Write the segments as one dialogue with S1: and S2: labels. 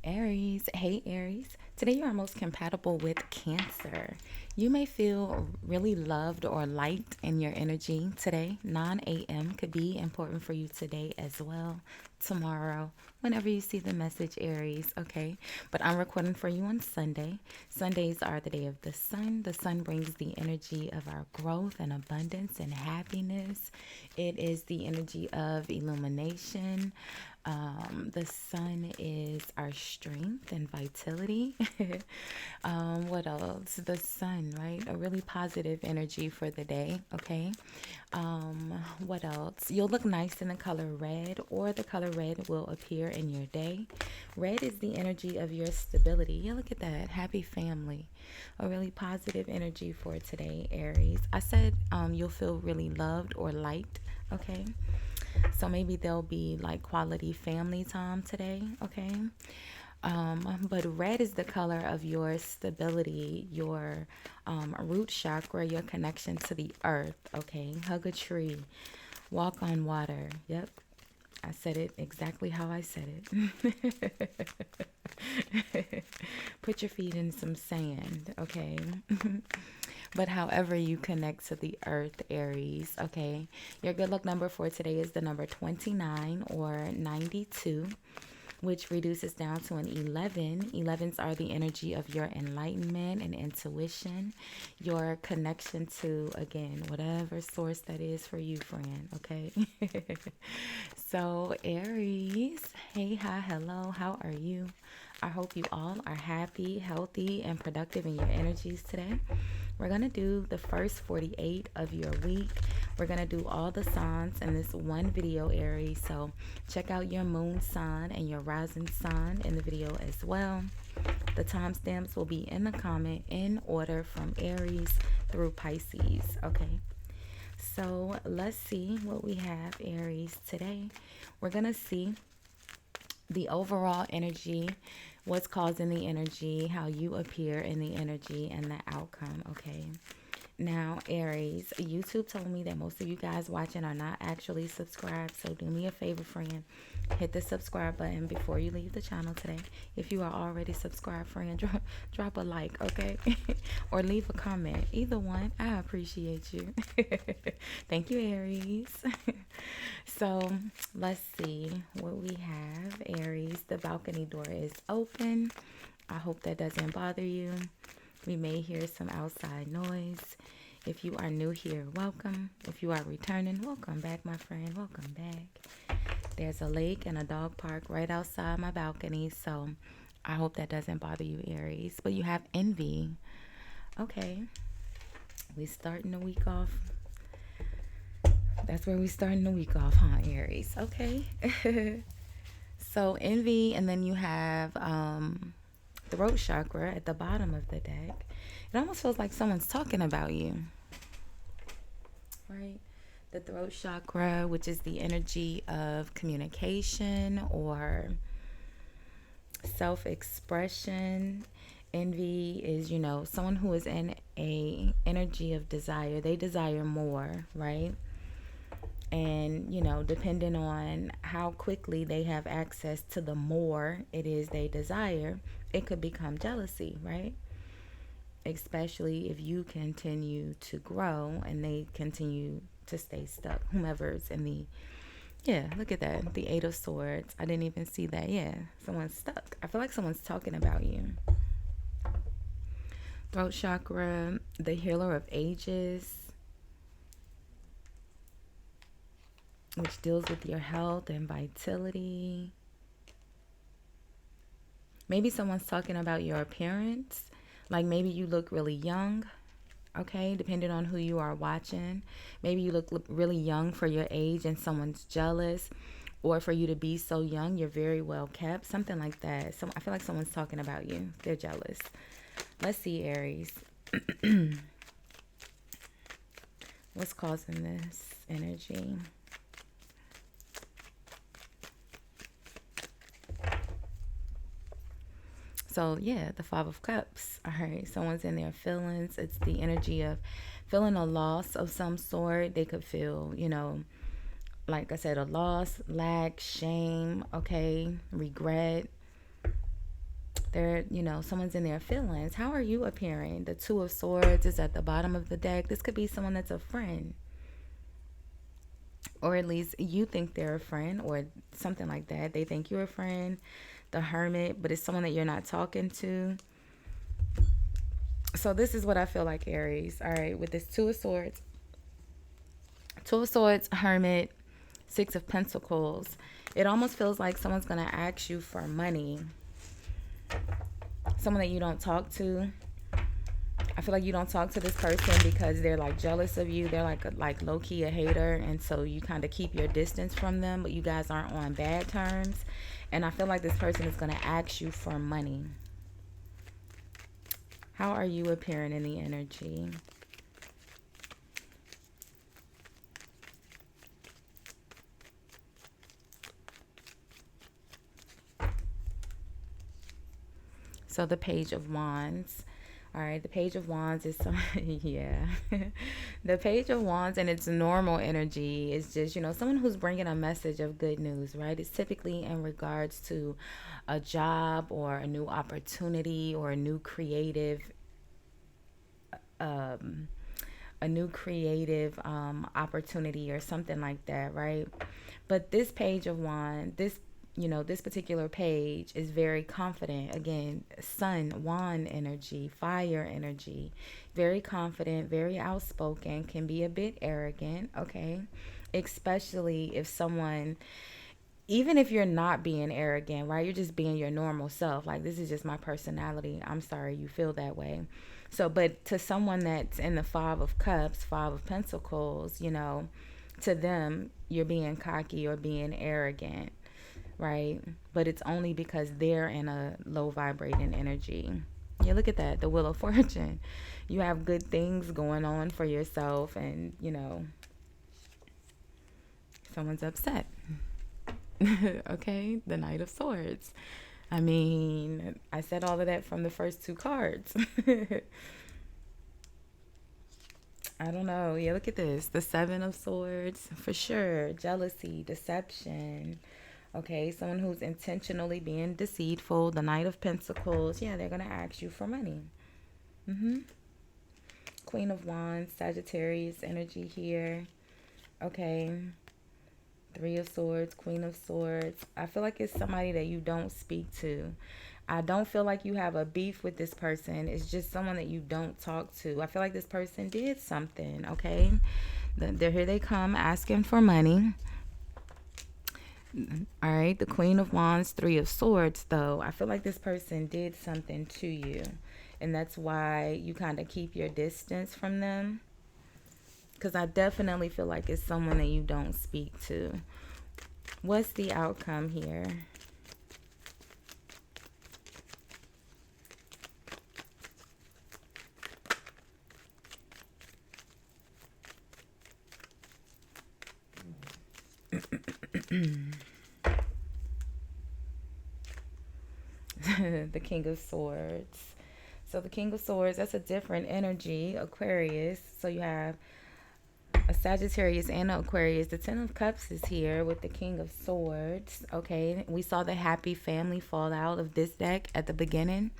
S1: Aries, hey Aries. Today you are most compatible with Cancer. You may feel really loved or liked in your energy today. 9 a.m. could be important for you today as well. Tomorrow, whenever you see the message, Aries, okay? But I'm recording for you on Sunday. Sundays are the day of the sun. The sun brings the energy of our growth and abundance and happiness. It is the energy of illumination. The sun is our strength and vitality. What else? The sun, right? A really positive energy for the day, okay? What else? You'll look nice in the color red, or the color red will appear in your day. Red is the energy of your stability. Yeah, look at that. Happy family. A really positive energy for today, Aries. I said you'll feel really loved or liked, okay? So maybe there'll be like quality family time today, okay? But red is the color of your stability, your root chakra, your connection to the earth, okay? Hug a tree, walk on water. Yep, I said it exactly how I said it. Put your feet in some sand, okay? But however you connect to the earth, Aries, okay? Your good luck number for today is the number 29 or 92, which reduces down to an 11. 11s are the energy of your enlightenment and intuition, your connection to, again, whatever source that is for you, friend, okay? So, Aries, hey, hi, hello, how are you? I hope you all are happy, healthy, and productive in your energies today. We're going to do the first 48 of your week. We're going to do all the signs in this one video, Aries. So check out your moon sign and your rising sign in the video as well. The timestamps will be in the comment in order from Aries through Pisces. Okay. So let's see what we have, Aries, today. We're going to see the overall energy, what's causing the energy, how you appear in the energy, and the outcome, okay? Now, Aries, YouTube told me that most of you guys watching are not actually subscribed, so do me a favor, friend. Hit the subscribe button before you leave the channel today. If you are already subscribed, friend, drop a like, okay? Or leave a comment. Either one, I appreciate you. Thank you, Aries. So, let's see what we have. Aries, the balcony door is open. I hope that doesn't bother you. We may hear some outside noise. If you are new here, welcome. If you are returning, welcome back, my friend. Welcome back. There's a lake and a dog park right outside my balcony, so I hope that doesn't bother you, Aries. But you have envy. Okay. We starting the week off. That's where we starting the week off, huh, Aries? Okay. So envy, and then you have throat chakra at the bottom of the deck. It almost feels like someone's talking about you, right? The throat chakra, which is the energy of communication or self-expression. Envy is, someone who is in a energy of desire. They desire more, right? And, depending on how quickly they have access to the more it is they desire, it could become jealousy, right? Especially if you continue to grow and they continue to stay stuck. Whomever's in the, yeah, look at that. The Eight of Swords. I didn't even see that. Yeah, someone's stuck. I feel like someone's talking about you. Throat chakra, the healer of ages, which deals with your health and vitality. Maybe someone's talking about your appearance. Like maybe you look really young, okay, depending on who you are watching. Maybe you look really young for your age and someone's jealous. Or for you to be so young, you're very well kept. Something like that. I feel like someone's talking about you. They're jealous. Let's see, Aries. What's causing this energy? So, yeah, the Five of Cups. All right, someone's in their feelings. It's the energy of feeling a loss of some sort. They could feel, like I said, a loss, lack, shame, okay, regret. They're, someone's in their feelings. How are you appearing? The Two of Swords is at the bottom of the deck. This could be someone that's a friend. Or at least you think they're a friend or something like that. They think you're a friend. The Hermit, but it's someone that you're not talking to. So this is what I feel like, Aries. All right, with this Two of Swords. Two of Swords, Hermit, Six of Pentacles. It almost feels like someone's going to ask you for money. Someone that you don't talk to. I feel like you don't talk to this person because they're like jealous of you. They're like low-key a hater. And so you kind of keep your distance from them, but you guys aren't on bad terms. And I feel like this person is going to ask you for money. How are you appearing in the energy? So the Page of Wands. All right, the Page of Wands is yeah. The Page of Wands and its normal energy is just, someone who's bringing a message of good news, right? It's typically in regards to a job or a new opportunity or a new creative opportunity or something like that, right? But this Page of Wands, this particular page is very confident. Again, sun, wand energy, fire energy, very confident, very outspoken, can be a bit arrogant, okay? Especially if someone, even if you're not being arrogant, right? You're just being your normal self. Like, this is just my personality. I'm sorry you feel that way. So, but to someone that's in the Five of Cups, Five of Pentacles, to them, you're being cocky or being arrogant, right? But it's only because they're in a low vibrating energy. Yeah, look at that, the Wheel of Fortune. You have good things going on for yourself, and someone's upset. Okay, the Knight of Swords. I mean, I said all of that from the first two cards. I don't know. Yeah, look at this, the Seven of Swords, for sure. Jealousy, deception. Okay, someone who's intentionally being deceitful. The Knight of Pentacles. Yeah, they're going to ask you for money. Queen of Wands, Sagittarius energy here. Okay. Three of Swords, Queen of Swords. I feel like it's somebody that you don't speak to. I don't feel like you have a beef with this person. It's just someone that you don't talk to. I feel like this person did something, okay? Here they come asking for money. All right, the Queen of Wands, Three of Swords, though. I feel like this person did something to you, and that's why you kind of keep your distance from them, because I definitely feel like it's someone that you don't speak to. What's the outcome here? The King of Swords. So the King of Swords, that's a different energy, Aquarius. So you have a Sagittarius and an Aquarius. The Ten of Cups is here with the King of Swords. Okay, we saw the happy family fall out of this deck at the beginning,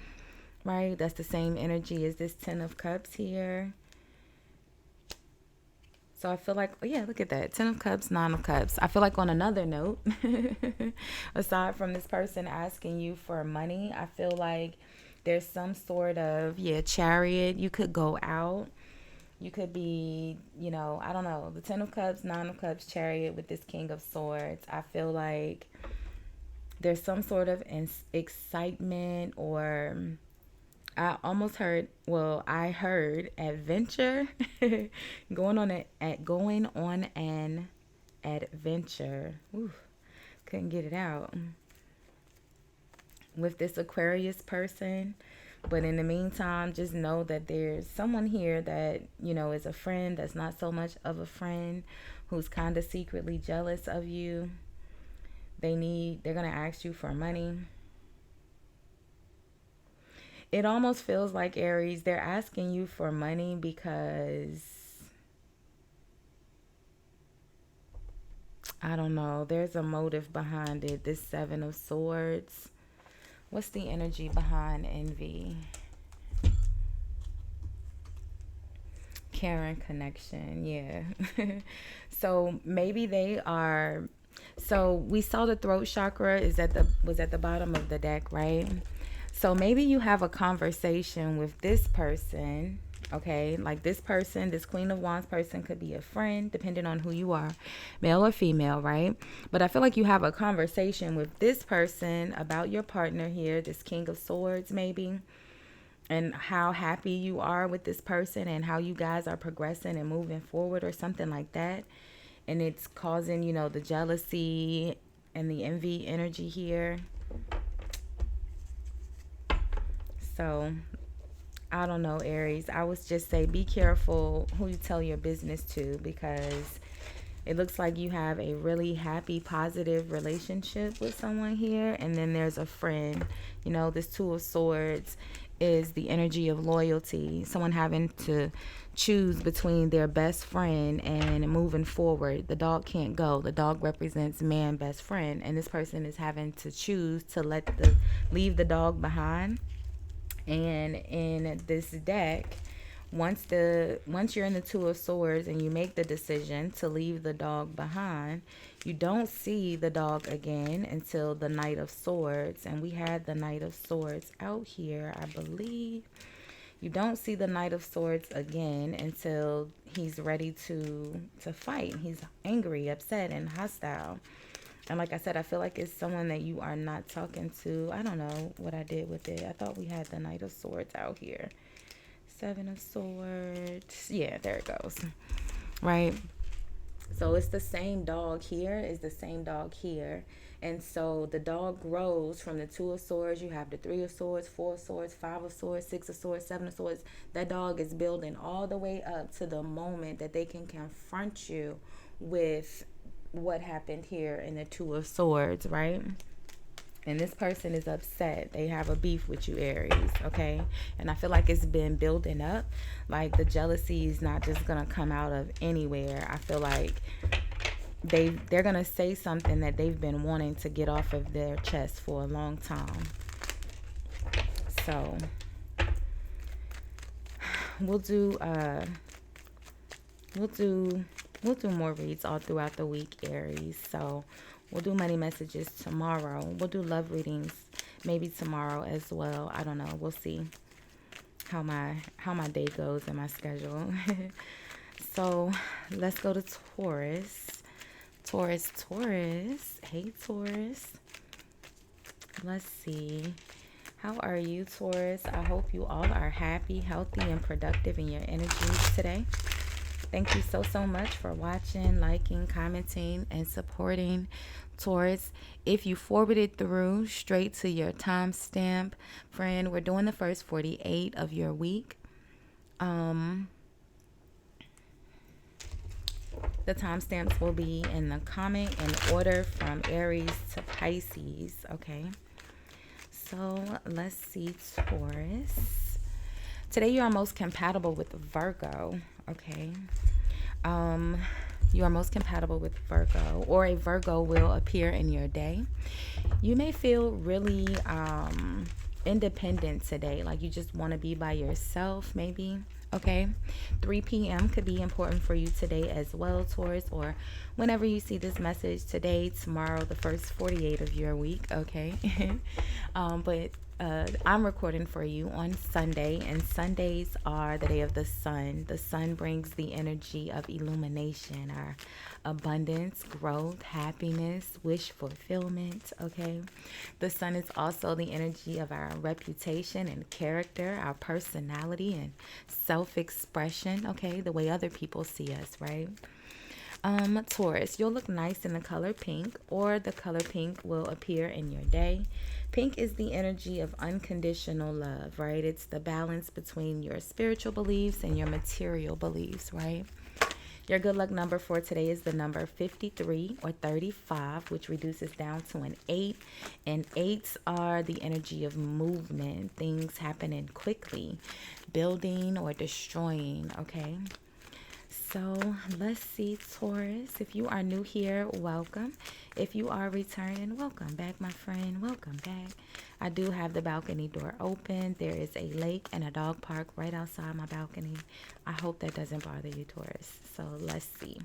S1: right? That's the same energy as this Ten of Cups here. So I feel like, oh yeah, look at that. Ten of Cups, Nine of Cups. I feel like on another note, aside from this person asking you for money, I feel like there's some sort of, chariot. You could go out. You could be, I don't know, the Ten of Cups, Nine of Cups, chariot with this King of Swords. I feel like there's some sort of excitement, or I almost heard, I heard adventure, going on an adventure. Ooh, couldn't get it out with this Aquarius person. But in the meantime, just know that there's someone here that, is a friend that's not so much of a friend, who's kind of secretly jealous of you. They're going to ask you for money. It almost feels like, Aries, they're asking you for money because, I don't know, there's a motive behind it. This Seven of Swords. What's the energy behind envy? Karen connection, yeah. So maybe they are. So we saw the throat chakra was at the bottom of the deck, right? So maybe you have a conversation with this person, okay? Like this person, this Queen of Wands person could be a friend, depending on who you are, male or female, right? But I feel like you have a conversation with this person about your partner here, this King of Swords, maybe, and how happy you are with this person and how you guys are progressing and moving forward or something like that. And it's causing, you know, the jealousy and the envy energy here. So I don't know, Aries. I would just say be careful who you tell your business to, because it looks like you have a really happy, positive relationship with someone here. And then there's a friend. You know, this Two of Swords is the energy of loyalty. Someone having to choose between their best friend and moving forward. The dog can't go. The dog represents man best friend. And this person is having to choose to leave the dog behind. And in this deck, once you're in the Two of Swords and you make the decision to leave the dog behind, you don't see the dog again until the Knight of Swords. And we had the Knight of Swords out here, I believe. You don't see the Knight of Swords again until he's ready to fight. He's angry, upset, and hostile. And like I said, I feel like it's someone that you are not talking to. I don't know what I did with it. I thought we had the Knight of Swords out here. Seven of Swords. Yeah, there it goes. Right? So it's the same dog here. It's the same dog here. And so the dog grows from the Two of Swords. You have the Three of Swords, Four of Swords, Five of Swords, Six of Swords, Seven of Swords. That dog is building all the way up to the moment that they can confront you with what happened here in the Two of Swords, right? And this person is upset. They have a beef with you, Aries, okay? And I feel like it's been building up. Like the jealousy is not just going to come out of anywhere. I feel like they're going to say something that they've been wanting to get off of their chest for a long time. So we'll do more reads all throughout the week, Aries. So we'll do money messages tomorrow. We'll do love readings maybe tomorrow as well. I don't know. We'll see how my day goes and my schedule. So let's go to Taurus. Taurus. Hey, Taurus. Let's see. How are you, Taurus? I hope you all are happy, healthy, and productive in your energies today. Thank you so much for watching, liking, commenting, and supporting, Taurus. If you forwarded through straight to your timestamp, friend, we're doing the first 48 of your week. The timestamps will be in the comment in order from Aries to Pisces, okay? So let's see, Taurus. Today you are most compatible with Virgo, okay? You are most compatible with Virgo, or a Virgo will appear in your day. You may feel really independent today, like you just want to be by yourself, maybe. Okay, 3 p.m. could be important for you today as well, Taurus, or whenever you see this message today, tomorrow, the first 48 of your week, okay? But I'm recording for you on Sunday, and Sundays are the day of the sun. The sun brings the energy of illumination, our abundance, growth, happiness, wish fulfillment, okay? The sun is also the energy of our reputation and character, our personality and self-expression, okay? The way other people see us, right? Taurus, you'll look nice in the color pink, or the color pink will appear in your day. Pink is the energy of unconditional love, right? It's the balance between your spiritual beliefs and your material beliefs, right? Your good luck number for today is the number 53 or 35, which reduces down to an 8. And 8s are the energy of movement, things happening quickly, building or destroying, okay? So let's see, Taurus. If you are new here, welcome. If you are returning, welcome back, my friend. Welcome back. I do have the balcony door open. There is a lake and a dog park right outside my balcony. I hope that doesn't bother you, Taurus. So let's see.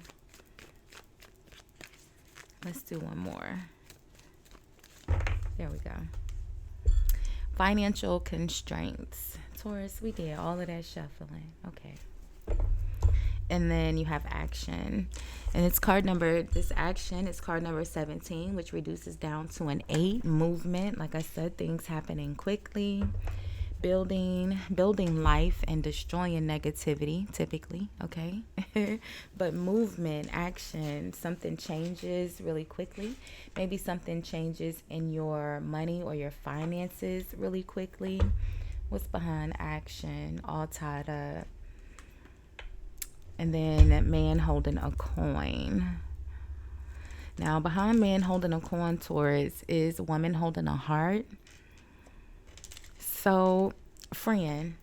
S1: Let's do one more. There we go. Financial constraints. Taurus, we did all of that shuffling. Okay. And then you have action. And it's card number, this action is card number 17, which reduces down to an 8. Movement. Like I said, things happening quickly. Building life and destroying negativity, typically, okay? But movement, action, something changes really quickly. Maybe something changes in your money or your finances really quickly. What's behind action? All tied up. And then that man holding a coin. Now, behind man holding a coin, Taurus, is a woman holding a heart. So, friend,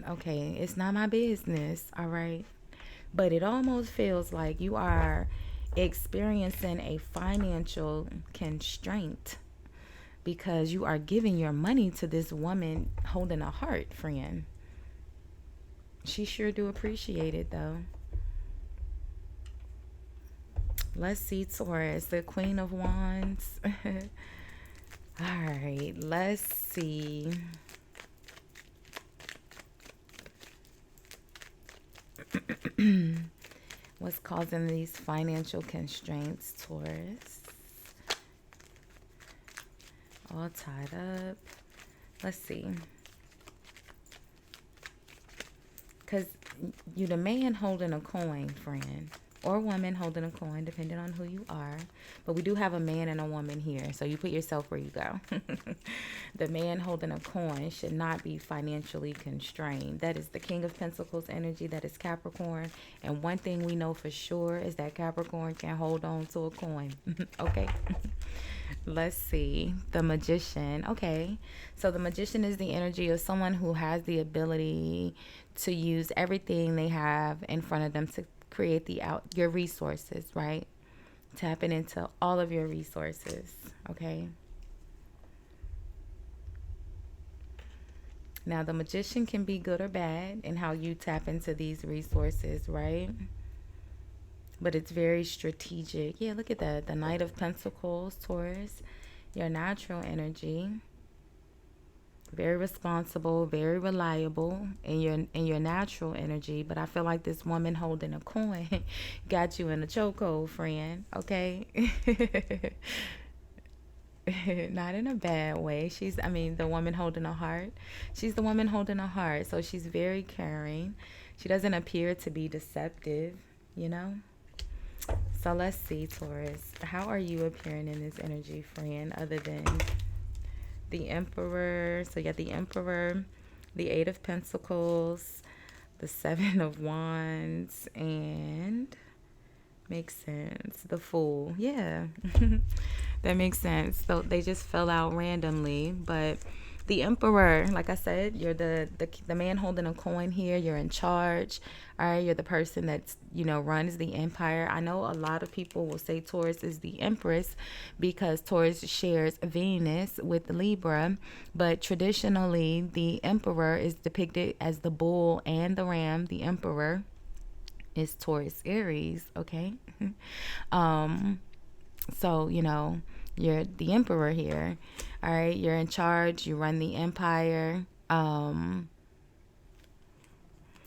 S1: okay, it's not my business, all right? But it almost feels like you are experiencing a financial constraint because you are giving your money to this woman holding a heart, friend. She sure do appreciate it, though. Let's see, Taurus, the Queen of Wands. All right, let's see. What's causing these financial constraints, Taurus? All tied up. Let's see. Because you the man holding a coin, friend. Or woman holding a coin, depending on who you are. But we do have a man and a woman here, so you put yourself where you go. The man holding a coin should not be financially constrained. That is the King of Pentacles energy. That is Capricorn. And one thing we know for sure is that Capricorn can hold on to a coin. Okay? Let's see. The Magician. Okay. So the Magician is the energy of someone who has the ability to use everything they have in front of them to create your resources, right? Tapping into all of your resources, okay? Now, the Magician can be good or bad in how you tap into these resources, right? But it's very strategic. Yeah, look at that. The Knight of Pentacles, Taurus, your natural energy. Very responsible, very reliable in your natural energy. But I feel like this woman holding a coin got you in a chokehold, friend. Okay? Not in a bad way. The woman holding a heart. She's the woman holding a heart. So she's very caring. She doesn't appear to be deceptive, you know? So let's see, Taurus. How are you appearing in this energy, friend, other than the Emperor? So you got the Emperor, the Eight of Pentacles, the Seven of Wands, and makes sense, the Fool. Yeah, that makes sense. So they just fell out randomly, but the Emperor, like I said, you're the man holding a coin here. You're in charge. All right, you're the person that's, runs the empire. I know a lot of people will say Taurus is the Empress because Taurus shares Venus with Libra, but traditionally the Emperor is depicted as the bull and the ram. The Emperor is Taurus Aries, okay? So, you're the Emperor here. All right, you're in charge. You run the empire.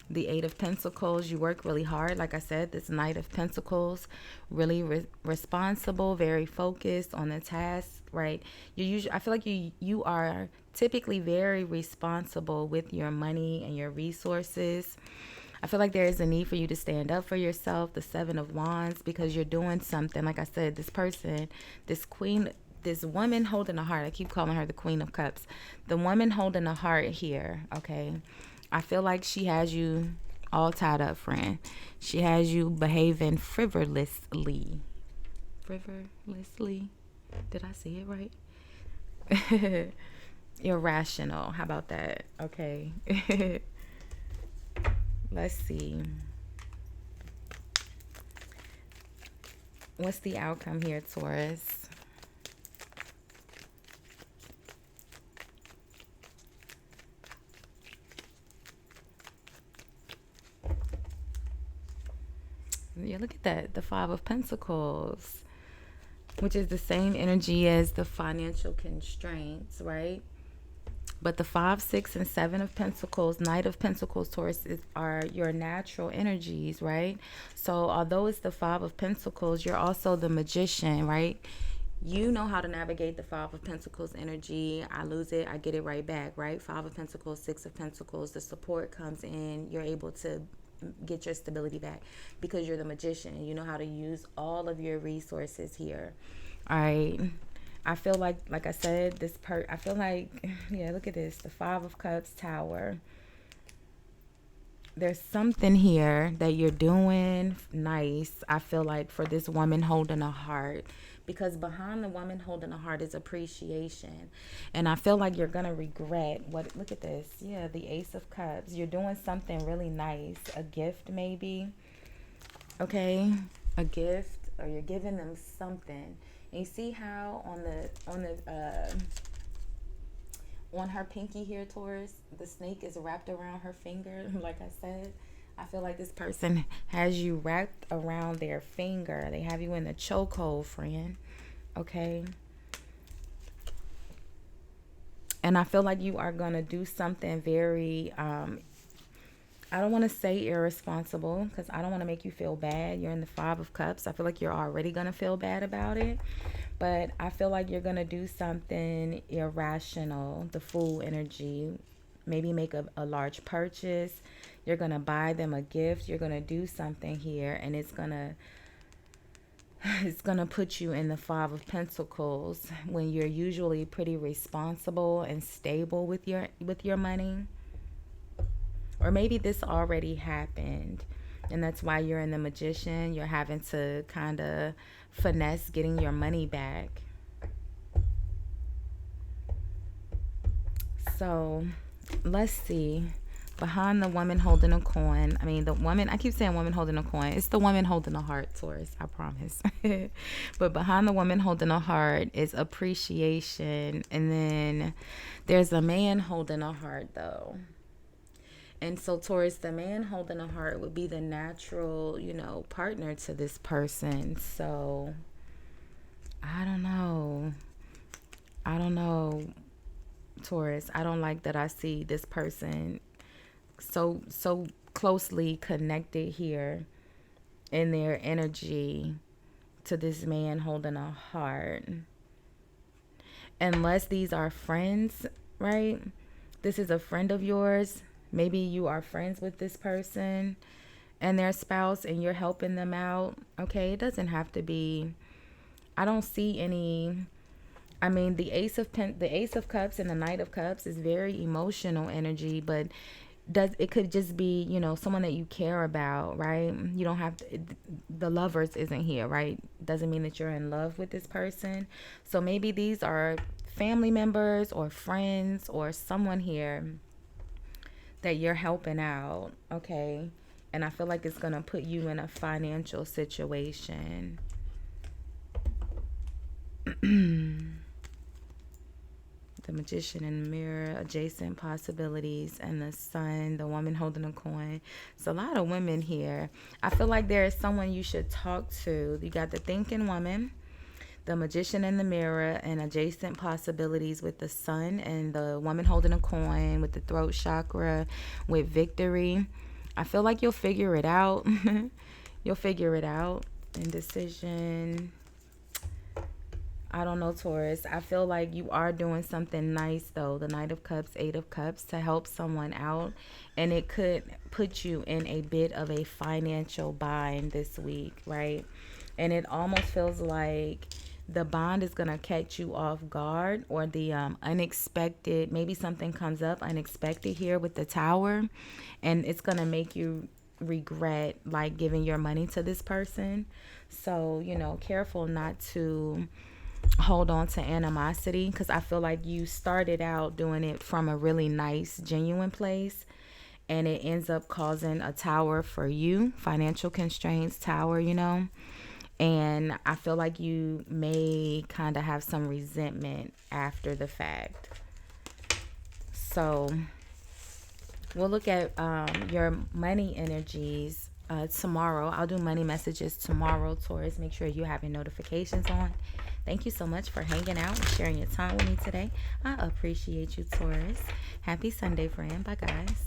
S1: The Eight of Pentacles, you work really hard. Like I said, this Knight of Pentacles, really responsible, very focused on the task, right? I feel like you are typically very responsible with your money and your resources. I feel like there is a need for you to stand up for yourself, the Seven of Wands, because you're doing something. Like I said, this person, this woman holding a heart, I keep calling her the Queen of Cups. The woman holding a heart here, okay? I feel like she has you all tied up, friend. She has you behaving frivolously. Frivolously? Did I say it right? Irrational. How about that? Okay. Let's see. What's the outcome here, Taurus? Yeah, look at that. The Five of Pentacles, which is the same energy as the financial constraints, right? But the 5, 6, and 7 of Pentacles, Knight of Pentacles, Taurus, are your natural energies, right? So although it's the 5 of Pentacles, you're also the magician, right? You know how to navigate the 5 of Pentacles energy. I lose it, I get it right back, right? 5 of Pentacles, 6 of Pentacles, the support comes in. You're able to get your stability back because you're the magician. You know how to use all of your resources here. All right. I feel like I said, I feel like, yeah, look at this. The 5 of Cups, Tower. There's something here that you're doing nice, I feel like, for this woman holding a heart. Because behind the woman holding a heart is appreciation. And I feel like you're going to regret what, look at this. Yeah, the Ace of Cups. You're doing something really nice. A gift maybe. Okay? A gift, or you're giving them something. And you see how on her pinky here, Taurus, the snake is wrapped around her finger. Like I said, I feel like this person has you wrapped around their finger. They have you in the chokehold, friend. Okay? And I feel like you are going to do something very, I don't want to say irresponsible because I don't want to make you feel bad. You're in the 5 of Cups. I feel like you're already going to feel bad about it. But I feel like you're going to do something irrational, the Fool energy. Maybe make a large purchase. You're going to buy them a gift. You're going to do something here. And it's going to put you in the 5 of Pentacles when you're usually pretty responsible and stable with your money. Or maybe this already happened, and that's why you're in the magician. You're having to kind of finesse getting your money back. So let's see. Behind the woman holding a coin, I keep saying woman holding a coin. It's the woman holding a heart, Taurus, I promise. But behind the woman holding a heart is appreciation. And then there's a man holding a heart, though. And so, Taurus, the man holding a heart would be the natural, partner to this person. So, I don't know, Taurus. I don't like that I see this person so closely connected here in their energy to this man holding a heart. Unless these are friends, right? This is a friend of yours. Maybe you are friends with this person and their spouse and you're helping them out. Okay, it doesn't have to be. I don't see any. The Ace of Cups and the Knight of Cups is very emotional energy, but it could just be, someone that you care about, right? You don't have to, the Lovers isn't here, right? Doesn't mean that you're in love with this person. So maybe these are family members or friends or someone here that you're helping out, okay? And I feel like it's going to put you in a financial situation. The Magician in the Mirror, adjacent possibilities, and the Sun, the woman holding a coin. It's a lot of women here. I feel like there is someone you should talk to. You got the Thinking Woman, the Magician in the Mirror, and adjacent possibilities with the Sun and the woman holding a coin with the throat chakra with Victory. I feel like you'll figure it out. You'll figure it out. Indecision. I don't know, Taurus. I feel like you are doing something nice, though. The Knight of Cups, 8 of Cups, to help someone out. And it could put you in a bit of a financial bind this week, right? And it almost feels like the bond is going to catch you off guard, or the unexpected, maybe something comes up unexpected here with the Tower, and it's going to make you regret like giving your money to this person. So, careful not to hold on to animosity, because I feel like you started out doing it from a really nice, genuine place, and it ends up causing a Tower for you, financial constraints, Tower, And I feel like you may kind of have some resentment after the fact. So we'll look at your money energies tomorrow. I'll do money messages tomorrow, Taurus. Make sure you have your notifications on. Thank you so much for hanging out and sharing your time with me today. I appreciate you, Taurus. Happy Sunday, friend. Bye, guys.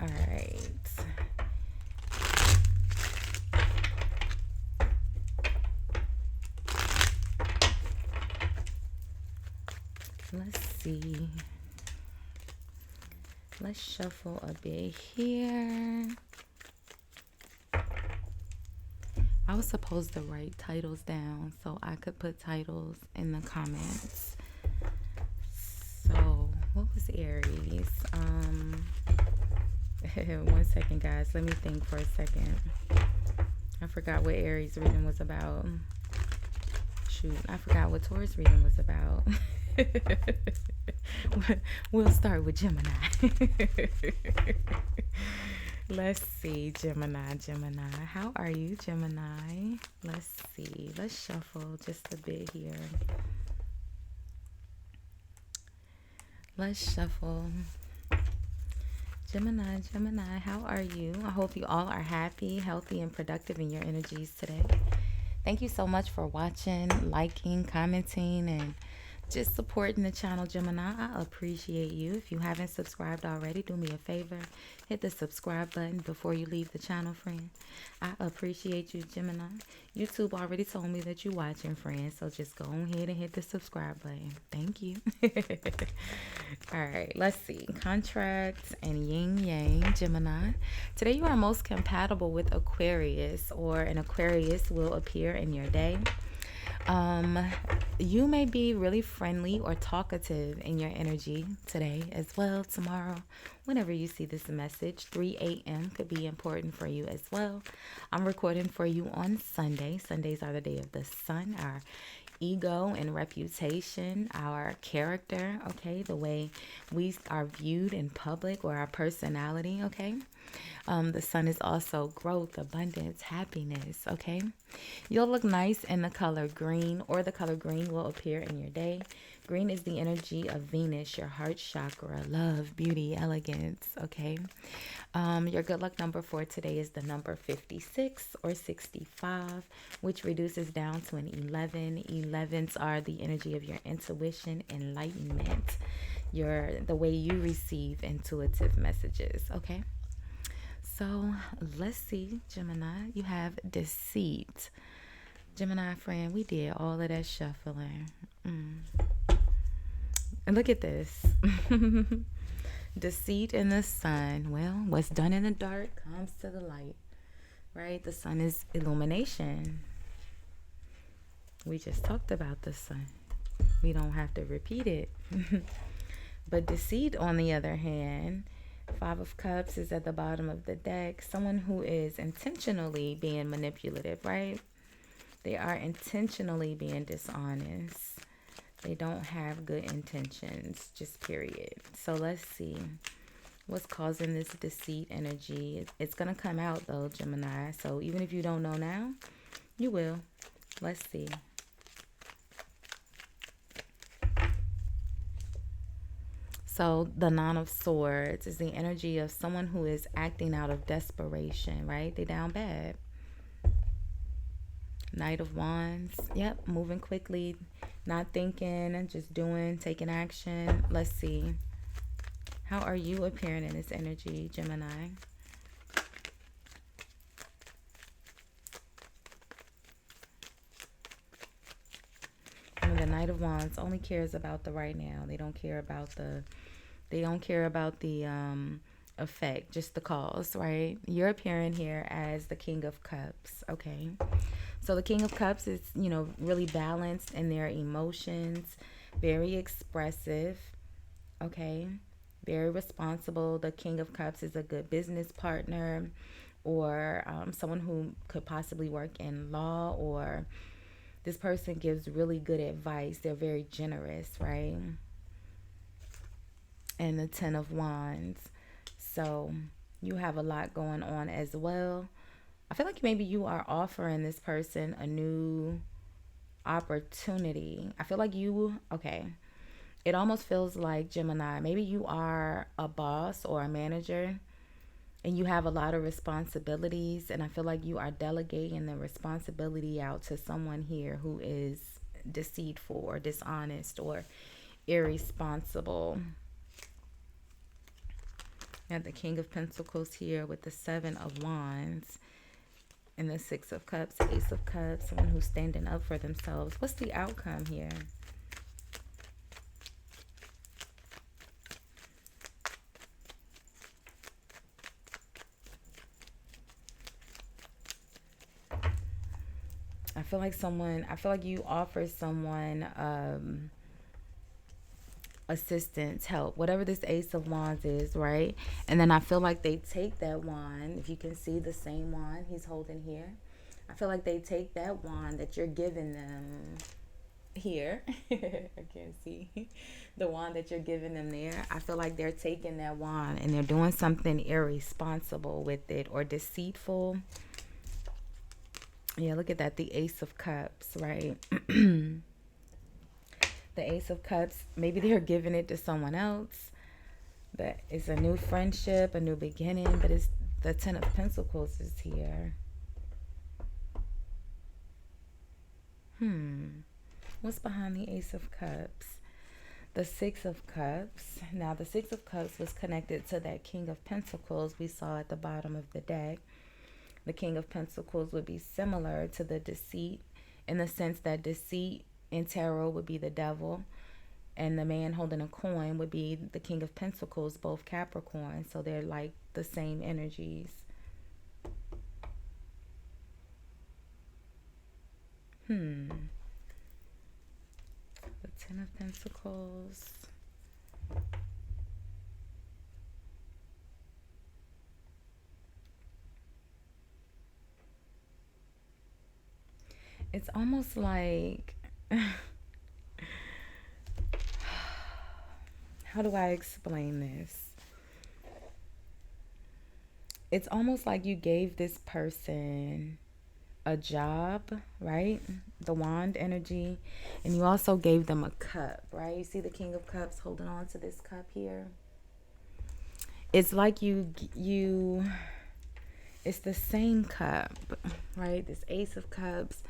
S1: All right. Let's see. Let's shuffle a bit here. I was supposed to write titles down so I could put titles in the comments. So, what was Aries? 1 second, guys. Let me think for a second. I forgot what Aries reading was about. Shoot, I forgot what Taurus reading was about. We'll start with Gemini. Let's see, Gemini. How are you, Gemini? Let's see. Let's shuffle just a bit here. Let's shuffle. Gemini, how are you? I hope you all are happy, healthy, and productive in your energies today. Thank you so much for watching, liking, commenting, and just supporting the channel, Gemini. I appreciate you. If you haven't subscribed already, do me a favor. Hit the subscribe button before you leave the channel, friend. I appreciate you, Gemini. YouTube already told me that you're watching, friend. So just go ahead and hit the subscribe button. Thank you. All right, let's see. Contracts and yin yang, Gemini. Today you are most compatible with Aquarius, or an Aquarius will appear in your day. You may be really friendly or talkative in your energy today as well. Tomorrow, whenever you see this message, 3 a.m. could be important for you as well. I'm recording for you on Sunday. Sundays are the day of the sun, our ego and reputation, our character, okay, the way we are viewed in public, or our personality, okay. The sun is also growth, abundance, happiness, okay. You'll look nice in the color green, or the color green will appear in your day. Green is the energy of Venus, your heart chakra, love, beauty, elegance, okay. Your good luck number for today is the number 56 or 65, which reduces down to an 11. 11s are the energy of your intuition, enlightenment, the way you receive intuitive messages, okay. So let's see, Gemini. You have deceit. Gemini friend, we did all of that shuffling. And look at this. Deceit in the sun. Well, what's done in the dark comes to the light, right? The sun is illumination. We just talked about the sun. We don't have to repeat it. But deceit, on the other hand, 5 of Cups is at the bottom of the deck. Someone who is intentionally being manipulative, right? They are intentionally being dishonest. They don't have good intentions, just period. So let's see what's causing this deceit energy. It's going to come out though, Gemini. So even if you don't know now, you will. Let's see. So the Nine of Swords is the energy of someone who is acting out of desperation, right? They down bad. Knight of Wands. Yep, moving quickly, not thinking, and just doing, taking action. Let's see. How are you appearing in this energy, Gemini? And the Knight of Wands only cares about the right now. They don't care about the effect, just the cause, right? You're appearing here as the King of Cups, okay? So the King of Cups is, really balanced in their emotions, very expressive, okay? Very responsible. The King of Cups is a good business partner, or someone who could possibly work in law, or this person gives really good advice. They're very generous, right? And the 10 of Wands. So you have a lot going on as well. I feel like maybe you are offering this person a new opportunity. I feel like okay, it almost feels like, Gemini, maybe you are a boss or a manager and you have a lot of responsibilities, and I feel like you are delegating the responsibility out to someone here who is deceitful or dishonest or irresponsible. You have the King of Pentacles here with the Seven of Wands and the Six of Cups, Ace of Cups, someone who's standing up for themselves. What's the outcome here? I feel like you offer someone assistance, help, whatever this Ace of Wands is, right? And then I feel like they take that wand. If you can see the same wand he's holding here, I feel like they take that wand that you're giving them here. I can't see the wand that you're giving them there. I feel like they're taking that wand and they're doing something irresponsible with it or deceitful. Yeah, look at that, the Ace of Cups, right? The Ace of Cups, maybe they're giving it to someone else. That is a new friendship, a new beginning, but it's the Ten of Pentacles is here. What's behind the Ace of Cups? The Six of Cups. Now, the Six of Cups was connected to that King of Pentacles we saw at the bottom of the deck. The King of Pentacles would be similar to the deceit in the sense that deceit in tarot would be the devil, and the man holding a coin would be the King of Pentacles, both Capricorn. So they're like the same energies. The Ten of Pentacles. It's almost like, how do I explain this? It's almost like you gave this person a job, right? The wand energy. And you also gave them a cup, right? You see the King of Cups holding on to this cup here. It's like it's the same cup, right? This Ace of Cups,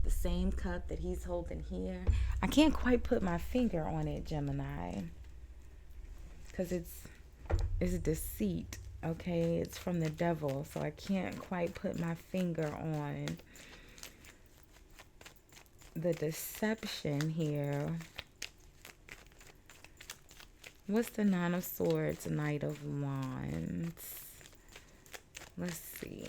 S1: the same cup that he's holding here. I can't quite put my finger on it, Gemini, because it's deceit, okay? It's from the devil, so I can't quite put my finger on the deception here. What's the Nine of Swords, Knight of Wands? Let's see.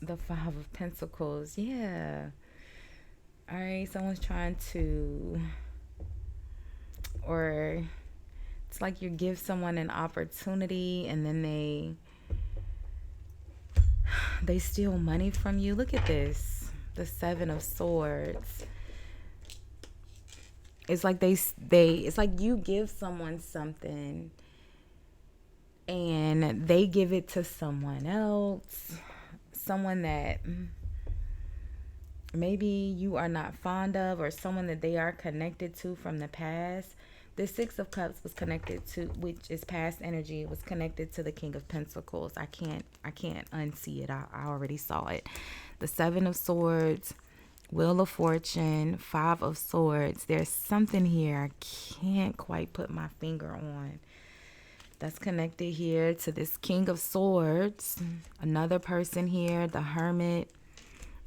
S1: The Five of Pentacles. Yeah. All right. Someone's trying to, or it's like you give someone an opportunity and then they steal money from you. Look at this. The Seven of Swords. It's like it's like you give someone something and they give it to someone else. Someone that maybe you are not fond of, or someone that they are connected to from the past. The Six of Cups was connected to, which is past energy, was connected to the King of Pentacles. I can't unsee it. I already saw it. The Seven of Swords, Wheel of Fortune, Five of Swords. There's something here I can't quite put my finger on. That's connected here to this King of Swords. Another person here, the Hermit,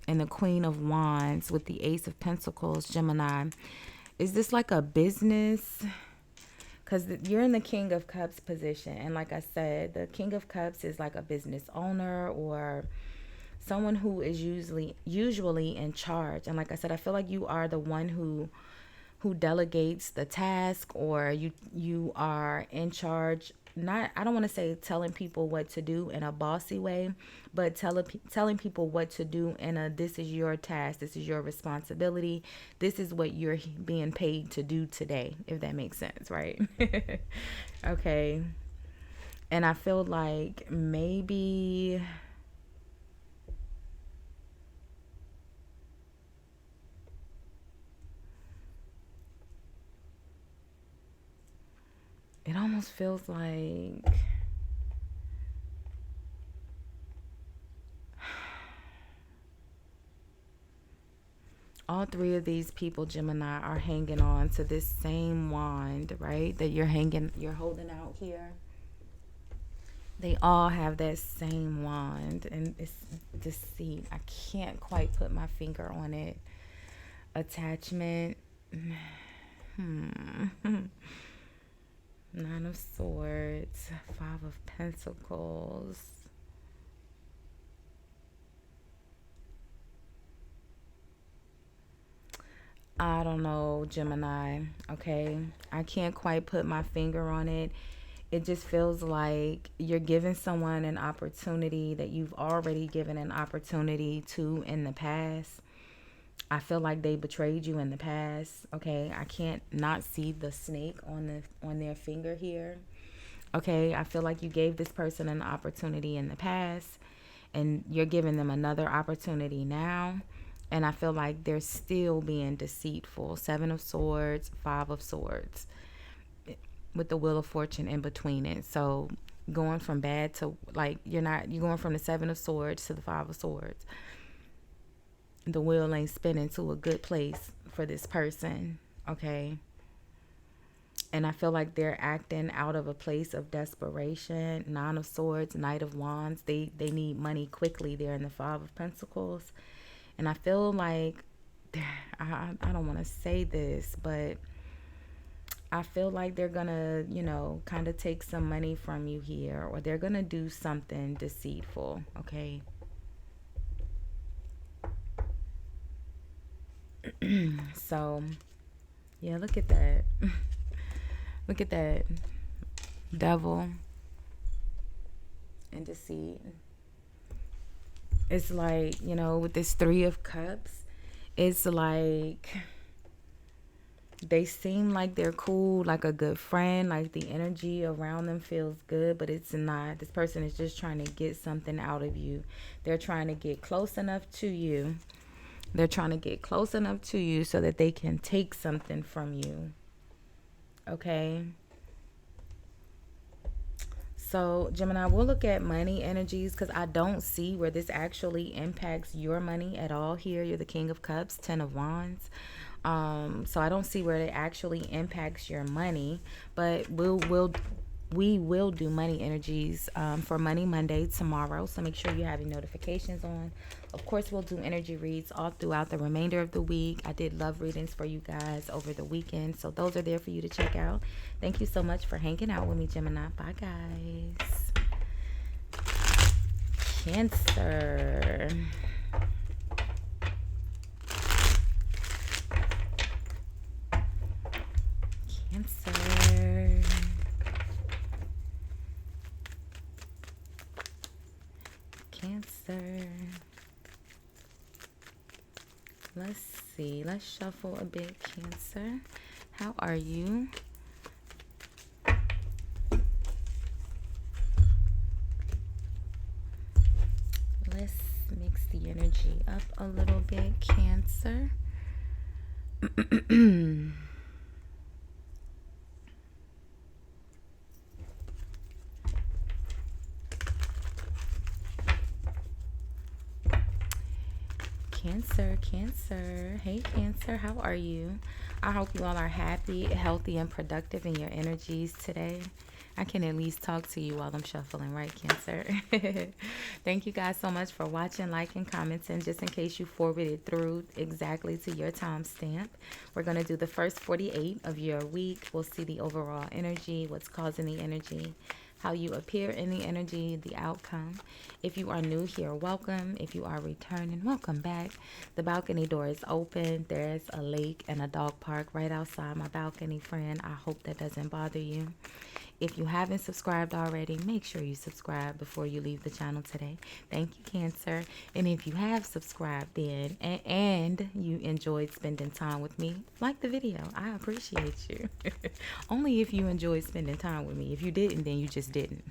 S1: and the Queen of Wands with the Ace of Pentacles, Gemini. Is this like a business? Because you're in the King of Cups position. And like I said, the King of Cups is like a business owner or someone who is usually in charge. And like I said, I feel like you are the one who delegates the task, or you are in charge. Not, I don't want to say telling people what to do in a bossy way, but telling people what to do in a, this is your task, this is your responsibility, this is what you're being paid to do today, if that makes sense, right? Okay. And I feel like maybe it almost feels like all three of these people, Gemini, are hanging on to this same wand, right? That you're holding out here. They all have that same wand, and it's deceit. I can't quite put my finger on it. Attachment. Nine of Swords, Five of Pentacles. I don't know, Gemini. Okay. I can't quite put my finger on it. It just feels like you're giving someone an opportunity that you've already given an opportunity to in the past. I feel like they betrayed you in the past. Okay. I can't not see the snake on their finger here. Okay. I feel like you gave this person an opportunity in the past and you're giving them another opportunity now. And I feel like they're still being deceitful. Seven of Swords, Five of Swords, with the Wheel of Fortune in between it. So going from bad to, like, you're going from the Seven of Swords to the Five of Swords. The wheel ain't spinning to a good place for this person. Okay. And I feel like they're acting out of a place of desperation. Nine of Swords, Knight of Wands. They need money quickly. They're in the Five of Pentacles. And I feel like, I don't want to say this, but I feel like they're going to, kind of take some money from you here. Or they're going to do something deceitful, okay? So, yeah, look at that. Look at that. Devil and deceit. It's like, with this Three of Cups, it's like they seem like they're cool, like a good friend, like the energy around them feels good, but it's not. This person is just trying to get something out of you. They're trying to get close enough to you. They're trying to get close enough to you so that they can take something from you. Okay? So, Gemini, we'll look at money energies because I don't see where this actually impacts your money at all here. You're the King of Cups, Ten of Wands. So I don't see where it actually impacts your money, but we will do money energies for Money Monday tomorrow. So make sure you have your notifications on. Of course, we'll do energy reads all throughout the remainder of the week. I did love readings for you guys over the weekend. So those are there for you to check out. Thank you so much for hanging out with me, Gemini. Bye, guys. Cancer. Cancer. Cancer. Let's see. Let's shuffle a bit, Cancer. How are you? Let's mix the energy up a little bit, Cancer. Cancer. Hey, Cancer, how are you? I hope you all are happy, healthy, and productive in your energies today. I can at least talk to you while I'm shuffling, right, Cancer? Thank you guys so much for watching, liking, commenting. Just in case you forwarded through exactly to your timestamp, we're going to do the first 48 of your week. We'll see the overall energy, what's causing the energy, how you appear in the energy, the outcome. If you are new here, welcome. If you are returning, welcome back. The balcony door is open. There's a lake and a dog park right outside my balcony, friend. I hope that doesn't bother you. If you haven't subscribed already, make sure you subscribe before you leave the channel today. Thank you, Cancer. And if you have subscribed then and you enjoyed spending time with me, like the video. I appreciate you. Only if you enjoyed spending time with me. If you didn't, then you just didn't.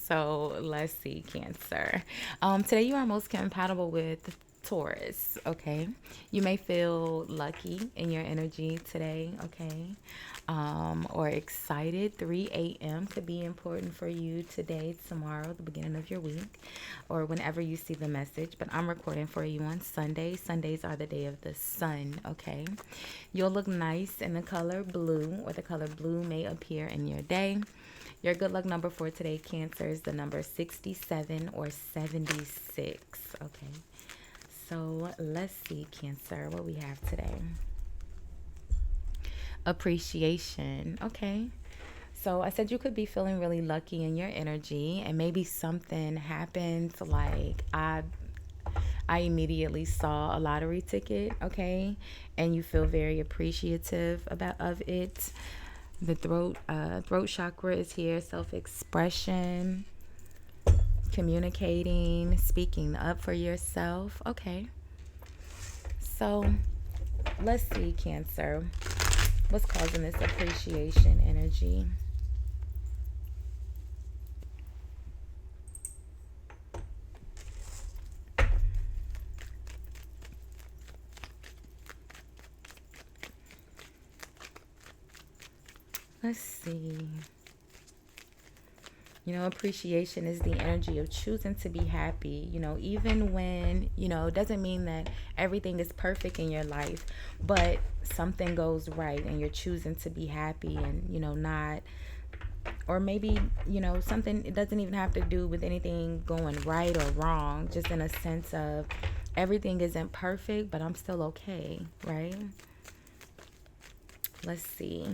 S1: So let's see, Cancer. Today you are most compatible with Taurus, okay? You may feel lucky in your energy today, okay? Or excited. 3 a.m. could be important for you today, tomorrow, the beginning of your week, or whenever you see the message. But I'm recording for you on Sunday. Sundays are the day of the sun, okay? You'll look nice in the color blue, or the color blue may appear in your day. Your good luck number for today, Cancer, is the number 67 or 76, okay? So let's see, Cancer, what we have today. Appreciation. Okay. So I said you could be feeling really lucky in your energy, and maybe something happens, like I immediately saw a lottery ticket, okay? And you feel very appreciative of it. The throat chakra is here, self-expression, communicating, speaking up for yourself. Okay. So let's see, Cancer. What's causing this appreciation energy? Let's see. You know, appreciation is the energy of choosing to be happy, you know, even when, you know, it doesn't mean that everything is perfect in your life, but something goes right and you're choosing to be happy and, you know, not, or maybe, you know, something, it doesn't even have to do with anything going right or wrong, just in a sense of everything isn't perfect, but I'm still okay, right? Let's see.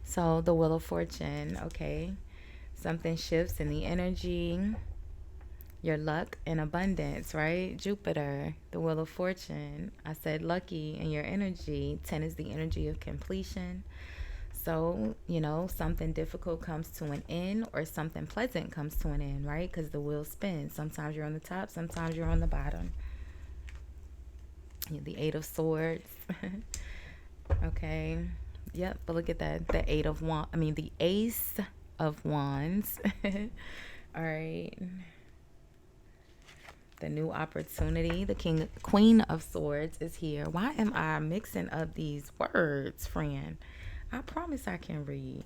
S1: So the Wheel of Fortune, okay? Something shifts in the energy, your luck and abundance, right? Jupiter, the Wheel of Fortune. I said lucky in your energy. 10 is the energy of completion. So, you know, something difficult comes to an end, or something pleasant comes to an end, right? Because the wheel spins. Sometimes you're on the top, sometimes you're on the bottom. The 8 of Swords. Okay. Yep, but look at that. The the Ace of Wands. All right. The new opportunity. The Queen of Swords is here. Why am I mixing up these words, friend? I promise I can read.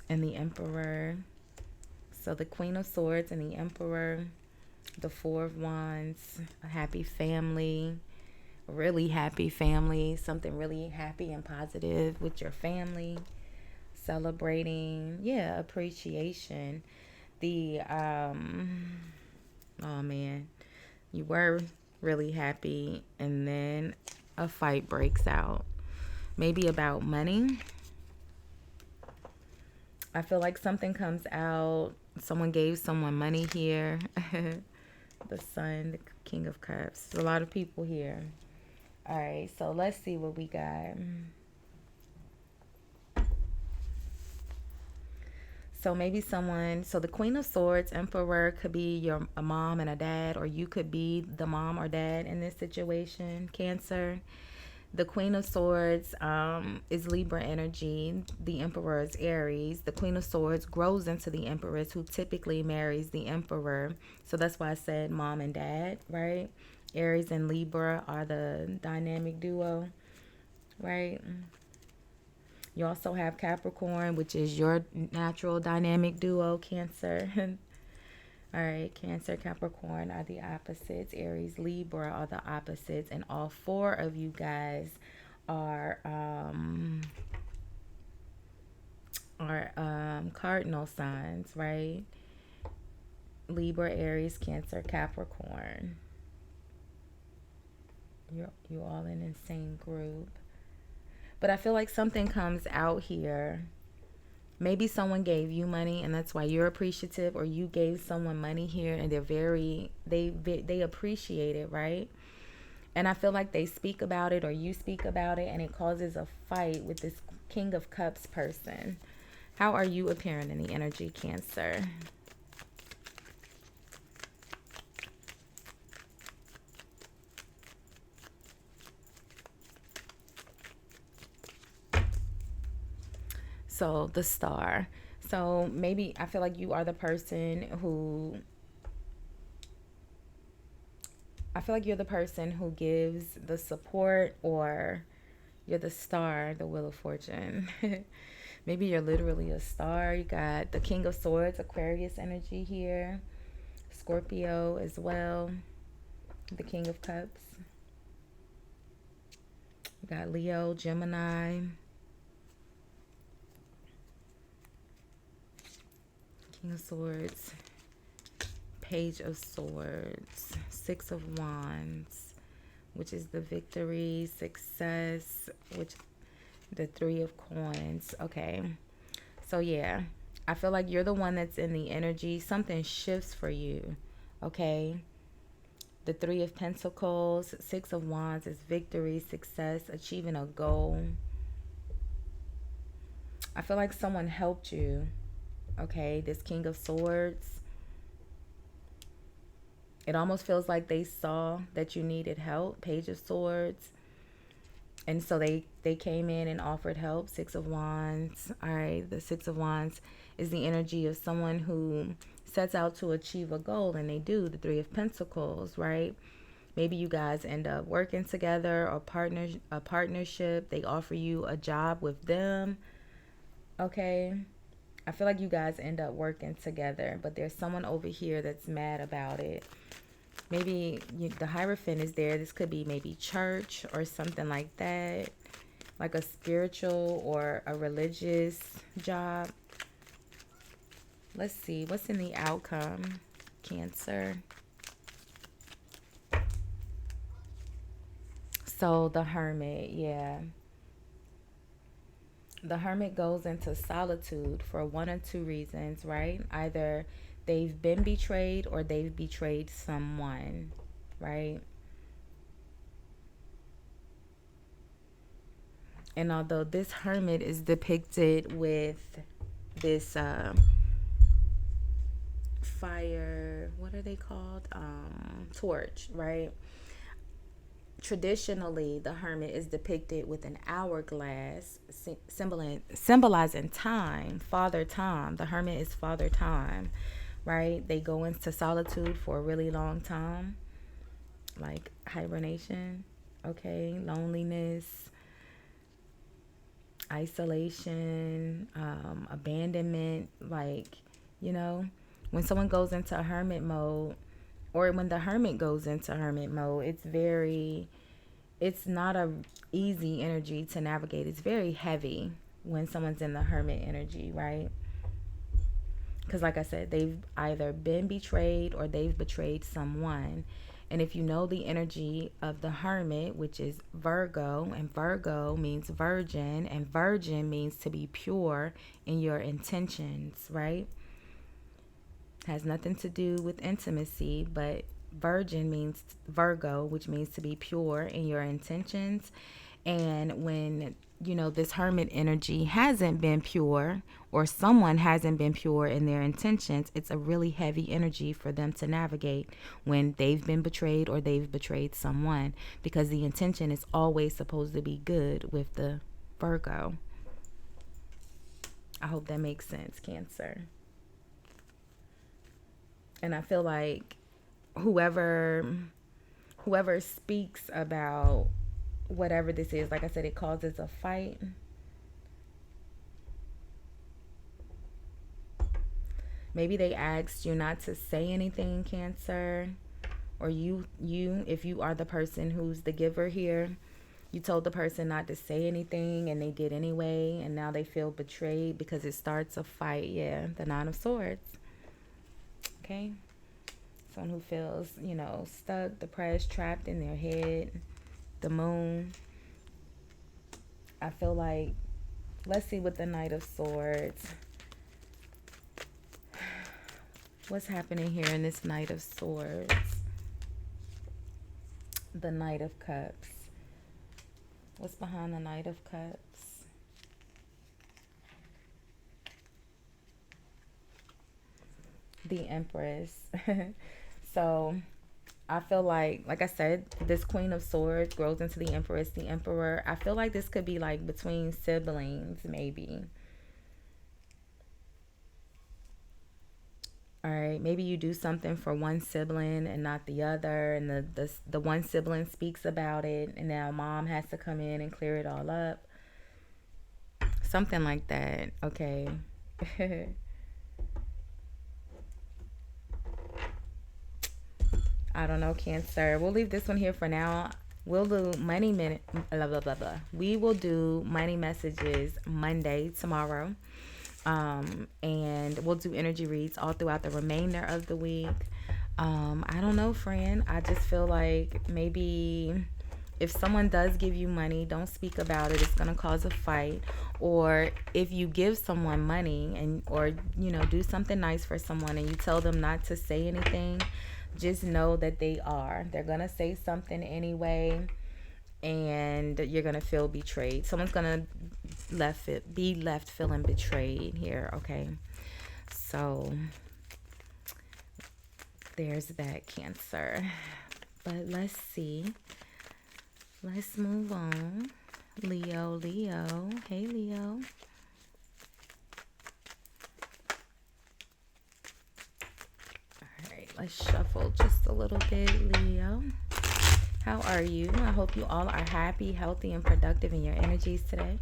S1: And the Emperor. So the Queen of Swords and the Emperor. The 4 of Wands. A happy family. Really happy family, something really happy and positive with your family, celebrating, yeah, appreciation. The oh man, you were really happy and then a fight breaks out, maybe about money. I feel like something comes out, someone gave someone money here. The Sun, the King of Cups, a lot of people here. All right, so let's see what we got. So maybe someone, so the Queen of Swords, Emperor, could be a mom and a dad, or you could be the mom or dad in this situation, Cancer. The Queen of Swords is Libra energy. The Emperor is Aries. The Queen of Swords grows into the Empress, who typically marries the Emperor. So that's why I said mom and dad, right? Aries and Libra are the dynamic duo, right? You also have Capricorn, which is your natural dynamic duo, Cancer. All right, Cancer, Capricorn are the opposites. Aries, Libra are the opposites. And all 4 of you guys are cardinal signs, right? Libra, Aries, Cancer, Capricorn. You're all in the same group. But I feel like something comes out here. Maybe someone gave you money and that's why you're appreciative, or you gave someone money here and they appreciate it, right? And I feel like they speak about it or you speak about it and it causes a fight with this King of Cups person. How are you appearing in the energy, Cancer? So the Star. So maybe I feel like you are the person who, I feel like you're the person who gives the support, or you're the star, the Wheel of Fortune. Maybe you're literally a star. You got the King of Swords, Aquarius energy here. Scorpio as well. The King of Cups. You got Leo, Gemini. King of Swords. Page of Swords. Six of Wands, which is the victory, success, which the Three of Coins. Okay. So yeah, I feel like you're the one that's in the energy. Something shifts for you. Okay. The Three of Pentacles, Six of Wands is victory, success, achieving a goal. I feel like someone helped you. Okay. This King of Swords. It almost feels like they saw that you needed help. Page of Swords. And so they came in and offered help. Six of Wands. All right. The Six of Wands is the energy of someone who sets out to achieve a goal, and they do. The Three of Pentacles, right? Maybe you guys end up working together, or a partnership. They offer you a job with them. Okay. I feel like you guys end up working together, but there's someone over here that's mad about it. Maybe the Hierophant is there. This could be maybe church or something like that. Like a spiritual or a religious job. Let's see. What's in the outcome, Cancer? So the Hermit, yeah. The Hermit goes into solitude for one or two reasons, right? Either they've been betrayed or they've betrayed someone, right? And although this Hermit is depicted with this fire, what are they called? Torch, right? Traditionally, the Hermit is depicted with an hourglass, symbolizing time, Father Time. The Hermit is Father Time, right? They go into solitude for a really long time, like hibernation, okay? Loneliness, isolation, abandonment, like, when someone goes into hermit mode, or when the Hermit goes into hermit mode, it's not a easy energy to navigate. It's very heavy when someone's in the Hermit energy, right? Because like I said, they've either been betrayed or they've betrayed someone. And if you know the energy of the Hermit, which is Virgo, and Virgo means virgin, and virgin means to be pure in your intentions, right? Has nothing to do with intimacy, but virgin means Virgo, which means to be pure in your intentions. And when, this Hermit energy hasn't been pure, or someone hasn't been pure in their intentions, it's a really heavy energy for them to navigate when they've been betrayed or they've betrayed someone, because the intention is always supposed to be good with the Virgo. I hope that makes sense, Cancer. And I feel like whoever speaks about whatever this is, like I said, it causes a fight. Maybe they asked you not to say anything, Cancer. Or you, if you are the person who's the giver here, you told the person not to say anything and they did anyway, and now they feel betrayed because it starts a fight. Yeah, the Nine of Swords. Okay. Someone who feels, stuck, depressed, trapped in their head. The Moon. I feel like, let's see with the Knight of Swords. What's happening here in this Knight of Swords? The Knight of Cups. What's behind the Knight of Cups? The Empress. So I feel like I said, this Queen of Swords grows into the Empress, the Emperor. I feel like this could be like between siblings, maybe. All right, maybe you do something for one sibling and not the other, and the one sibling speaks about it, and now mom has to come in and clear it all up. Something like that, okay? I don't know, Cancer. We'll leave this one here for now. We'll do money minute, blah, blah, blah, blah. We will do money messages Monday, tomorrow. And we'll do energy reads all throughout the remainder of the week. I don't know, friend. I just feel like maybe if someone does give you money, don't speak about it. It's going to cause a fight. Or if you give someone money and or do something nice for someone and you tell them not to say anything, just know that they're going to say something anyway, and you're going to feel betrayed. Someone's going to be left feeling betrayed here, okay? So there's that, Cancer. But let's see. Let's move on. Leo. Hey, Leo. All right, let's shuffle just a little bit, Leo. How are you? I hope you all are happy, healthy, and productive in your energies today.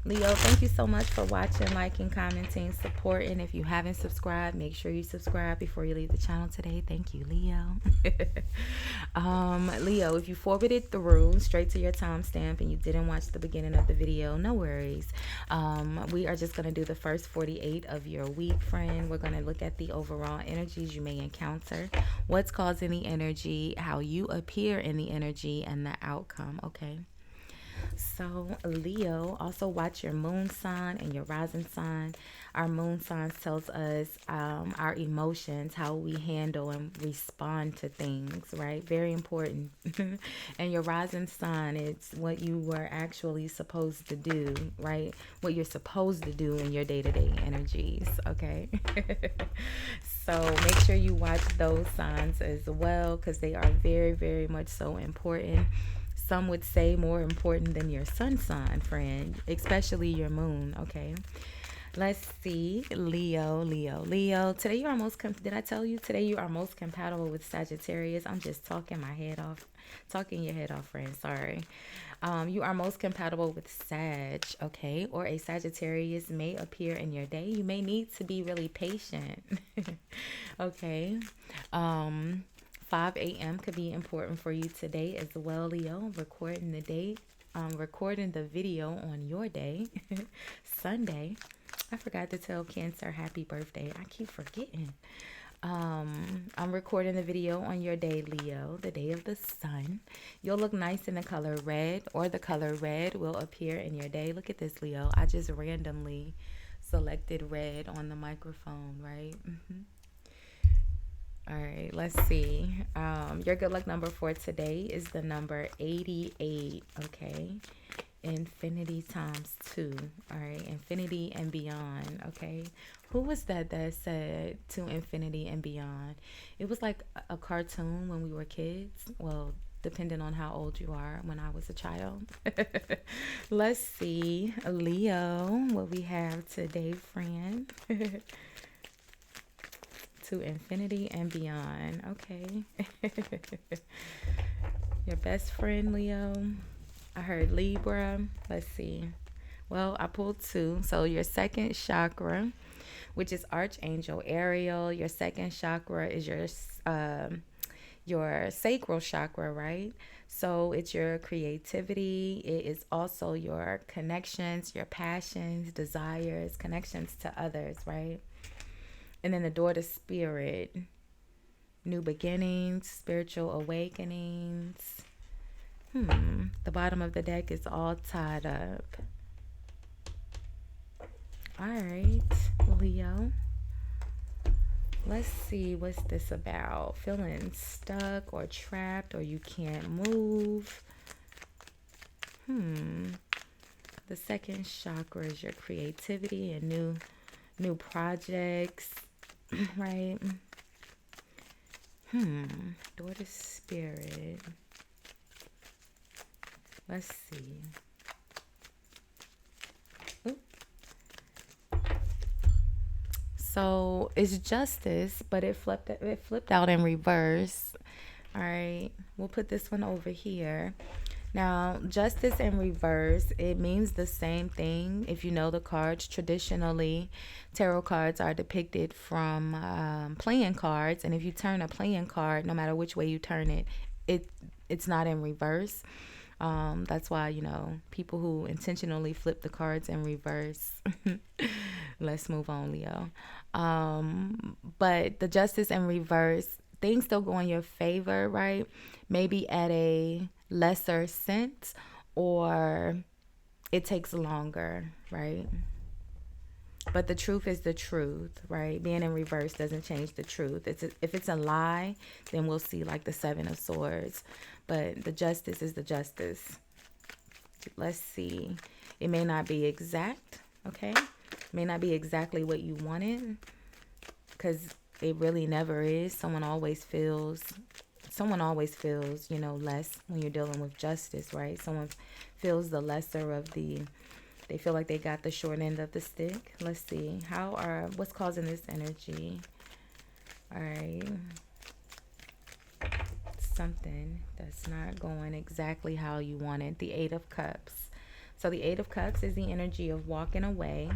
S1: Leo, thank you so much for watching, liking, commenting, supporting. If you haven't subscribed, make sure you subscribe before you leave the channel today. Thank you, Leo. Leo, if you forwarded through straight to your timestamp and you didn't watch the beginning of the video, no worries. We are just going to do the first 48 of your week, friend. We're going to look at the overall energies you may encounter, what's causing the energy, how you appear in the energy, and the outcome, okay? So Leo, also watch your moon sign and your rising sign. Our moon sign tells us our emotions, how we handle and respond to things, right? Very important. And your rising sign, it's what you were actually supposed to do, right? What you're supposed to do in your day-to-day energies, okay? So make sure you watch those signs as well, because they are very, very much so important. Some would say more important than your sun sign, friend, especially your moon, okay? Let's see. Leo. Today you are did I tell you? Today you are most compatible with Sagittarius. I'm just talking your head off, friend. Sorry. You are most compatible with Sag, okay? Or a Sagittarius may appear in your day. You may need to be really patient, okay? 5 a.m. could be important for you today as well, Leo. Recording the video on your day, Sunday. I forgot to tell Cancer happy birthday. I keep forgetting. I'm recording the video on your day, Leo, the day of the sun. You'll look nice in the color red, or the color red will appear in your day. Look at this, Leo. I just randomly selected red on the microphone, right? All right, let's see. Your good luck number for today is the number 88, okay? Infinity times 2, all right? Infinity and beyond, okay? Who was that said to infinity and beyond? It was like a cartoon when we were kids. Well, depending on how old you are, when I was a child. Let's see, Leo, what we have today, friend. To infinity and beyond, okay? Your best friend, Leo. I heard Libra. Let's see. Well, I pulled 2. So your second chakra, which is Archangel Ariel. Your second chakra is your sacral chakra, right? So it's your creativity. It is also your connections, your passions, desires, connections to others, right? And then the door to spirit, new beginnings, spiritual awakenings. The bottom of the deck is all tied up. All right, Leo. Let's see, what's this about? Feeling stuck or trapped, or you can't move. The second chakra is your creativity and new projects, right? Daughter spirit. Let's see. Oop. So it's justice, but it flipped out in reverse. All right, we'll put this one over here. Now, justice in reverse, it means the same thing. If you know the cards, traditionally, tarot cards are depicted from playing cards. And if you turn a playing card, no matter which way you turn it, it's not in reverse. That's why, people who intentionally flip the cards in reverse. Let's move on, Leo. But the justice in reverse, things still go in your favor, right? Maybe at a lesser sense, or it takes longer, right? But the truth is the truth, right? Being in reverse doesn't change the truth. If it's a lie, then we'll see like the Seven of Swords. But the justice is the justice. Let's see. It may not be exact, okay? It may not be exactly what you wanted, because it really never is. Someone always feels, less when you're dealing with justice, right? Someone feels the lesser of they feel like they got the short end of the stick. Let's see. What's causing this energy? All right. Something that's not going exactly how you wanted. The Eight of Cups. So the Eight of Cups is the energy of walking away.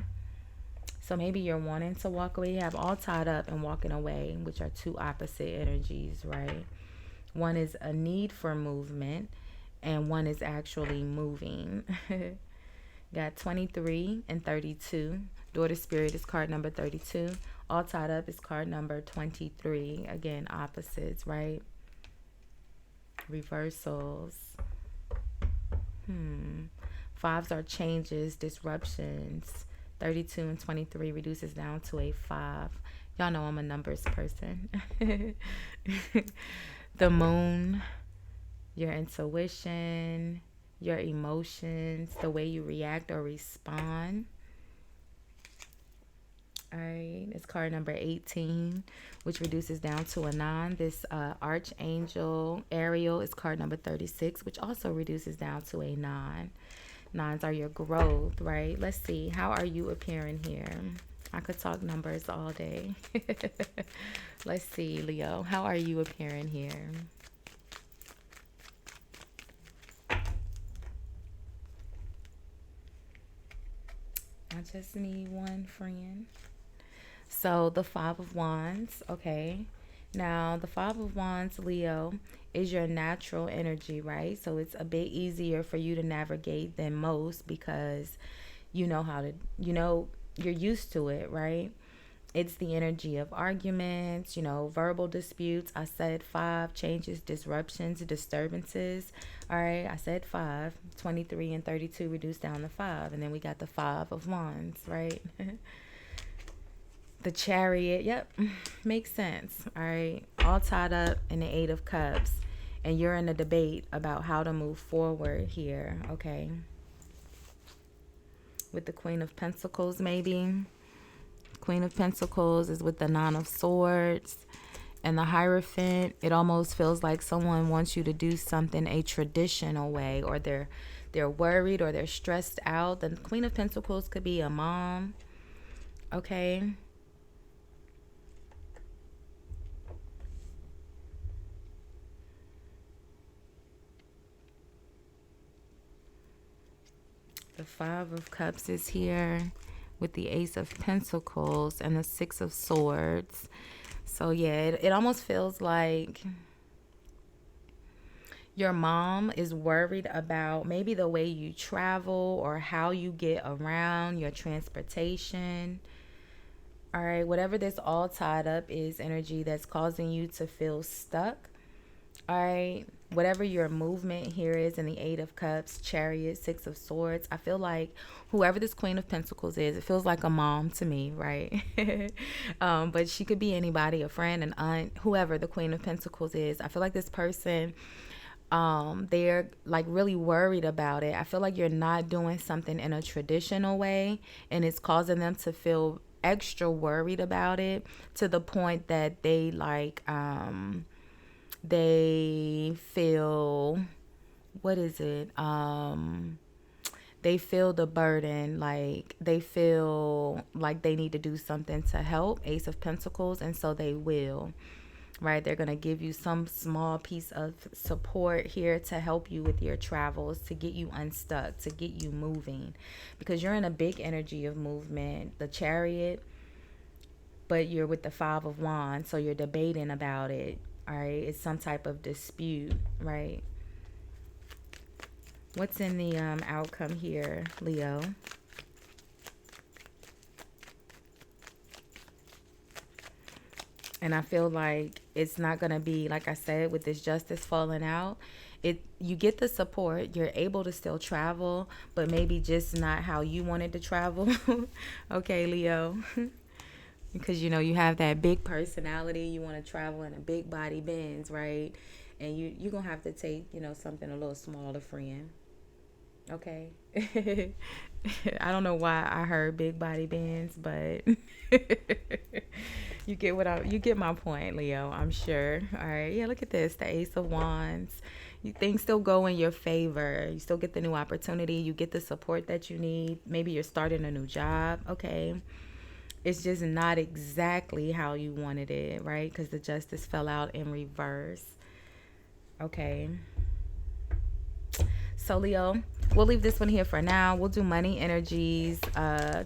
S1: So maybe you're wanting to walk away. You have all tied up and walking away, which are two opposite energies, right? One is a need for movement, and one is actually moving. Got 23 and 32. Daughter Spirit is card number 32. All tied up is card number 23. Again, opposites, right? Reversals. Fives are changes, disruptions. 32 and 23 reduces down to a 5. Y'all know I'm a numbers person. The moon, your intuition, your emotions, the way you react or respond. All right, it's card number 18, which reduces down to a 9. This Archangel Ariel is card number 36, which also reduces down to a 9. Nines are your growth, right? Let's see. How are you appearing here? I could talk numbers all day. Let's see, Leo. How are you appearing here? I just need one friend. So the Five of Wands, okay. Now, the Five of Wands, Leo, is your natural energy, right? So it's a bit easier for you to navigate than most because you're used to it, right? It's the energy of arguments, verbal disputes. I said 5, changes, disruptions, disturbances. All right, I said 5. 23 and 32 reduced down to 5. And then we got the Five of Wands, right? The Chariot, yep, makes sense. All right, all tied up in the Eight of Cups, and you're in a debate about how to move forward here, okay? With the Queen of Pentacles, maybe. Queen of Pentacles is with the Nine of Swords, and the Hierophant. It almost feels like someone wants you to do something a traditional way, or they're worried or they're stressed out. The Queen of Pentacles could be a mom, okay? The Five of Cups is here with the Ace of Pentacles and the Six of Swords. So yeah, it almost feels like your mom is worried about maybe the way you travel or how you get around, your transportation. All right, whatever this all tied up is energy that's causing you to feel stuck. All right, whatever your movement here is in the Eight of Cups, Chariot, Six of Swords, I feel like whoever this Queen of Pentacles is, it feels like a mom to me, right? But she could be anybody, a friend, an aunt, whoever the Queen of Pentacles is. I feel like this person, they're like really worried about it. I feel like you're not doing something in a traditional way, and it's causing them to feel extra worried about it, to the point that they like they feel, what is it, they feel the burden, like they feel like they need to do something to help, Ace of Pentacles, and so they will, right? They're going to give you some small piece of support here to help you with your travels, to get you unstuck, to get you moving, because you're in a big energy of movement, the Chariot, but you're with the Five of Wands, so you're debating about it, all right? It's some type of dispute, right? What's in the outcome here, Leo? And I feel like it's not going to be, like I said, with this Justice falling out, you get the support, you're able to still travel, but maybe just not how you wanted to travel. Okay, Leo. Because, you know, you have that big personality, you want to travel in a big body Benz, right? And you're going to have to take, you know, something a little smaller, friend. Okay. I don't know why I heard big body Benz, but you get my point, Leo, I'm sure. All right. Yeah, look at this, the Ace of Wands. Things still go in your favor. You still get the new opportunity. You get the support that you need. Maybe you're starting a new job. Okay. It's just not exactly how you wanted it, right? Because the Justice fell out in reverse. Okay. So, Leo, we'll leave this one here for now. We'll do money energies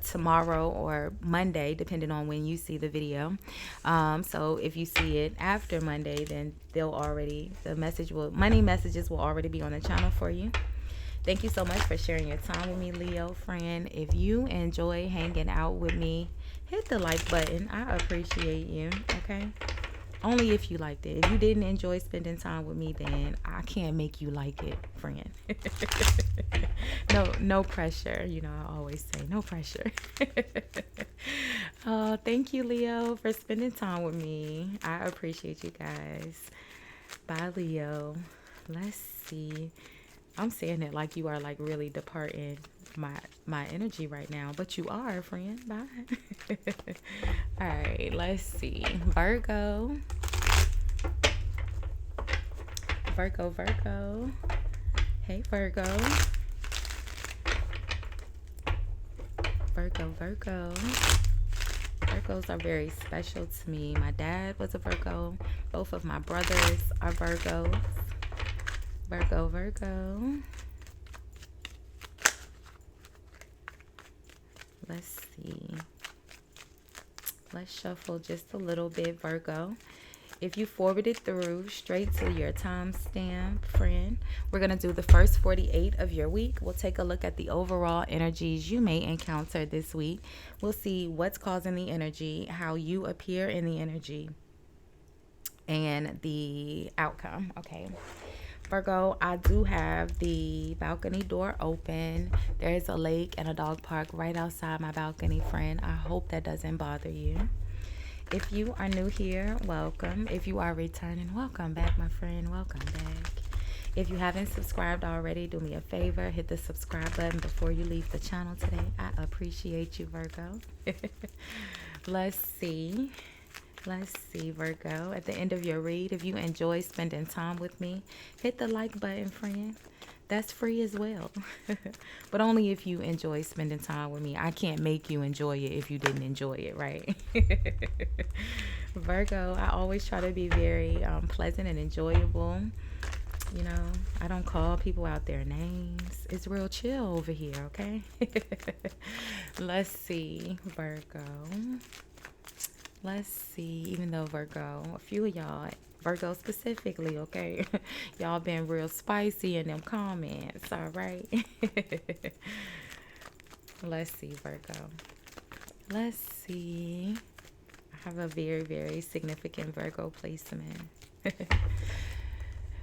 S1: tomorrow or Monday, depending on when you see the video. So if you see it after Monday, then money messages will already be on the channel for you. Thank you so much for sharing your time with me, Leo friend. If you enjoy hanging out with me, hit the like button. I appreciate you, okay? Only if you liked it. If you didn't enjoy spending time with me, then I can't make you like it, friend. No pressure. You know, I always say no pressure. Thank you, Leo, for spending time with me. I appreciate you guys. Bye, Leo. Let's see. I'm saying it like you are like really departing my energy right now, but you are, friend. Bye. All right, let's see. Virgo. Hey, Virgo. Virgos are very special to me. My dad was a Virgo. Both of my brothers are Virgos. Virgo. Let's see. Let's shuffle just a little bit, Virgo. If you forwarded through straight to your timestamp, friend, we're going to do the first 48 of your week. We'll take a look at the overall energies you may encounter this week. We'll see what's causing the energy, how you appear in the energy, and the outcome. Okay. Virgo, I do have the balcony door open. There is a lake and a dog park right outside my balcony, friend. I hope that doesn't bother you. If you are new here, welcome. If you are returning, welcome back, my friend. Welcome back. If you haven't subscribed already, do me a favor. Hit the subscribe button before you leave the channel today. I appreciate you, Virgo. Let's see, Virgo. At the end of your read, if you enjoy spending time with me, hit the like button, friend. That's free as well. But only if you enjoy spending time with me. I can't make you enjoy it if you didn't enjoy it, right? Virgo, I always try to be very pleasant and enjoyable. You know, I don't call people out their names. It's real chill over here, okay? Let's see, Virgo. Let's see, even though Virgo, a few of y'all, Virgo specifically, okay? Y'all been real spicy in them comments, all right? Let's see, Virgo. Let's see. I have a very, very significant Virgo placement.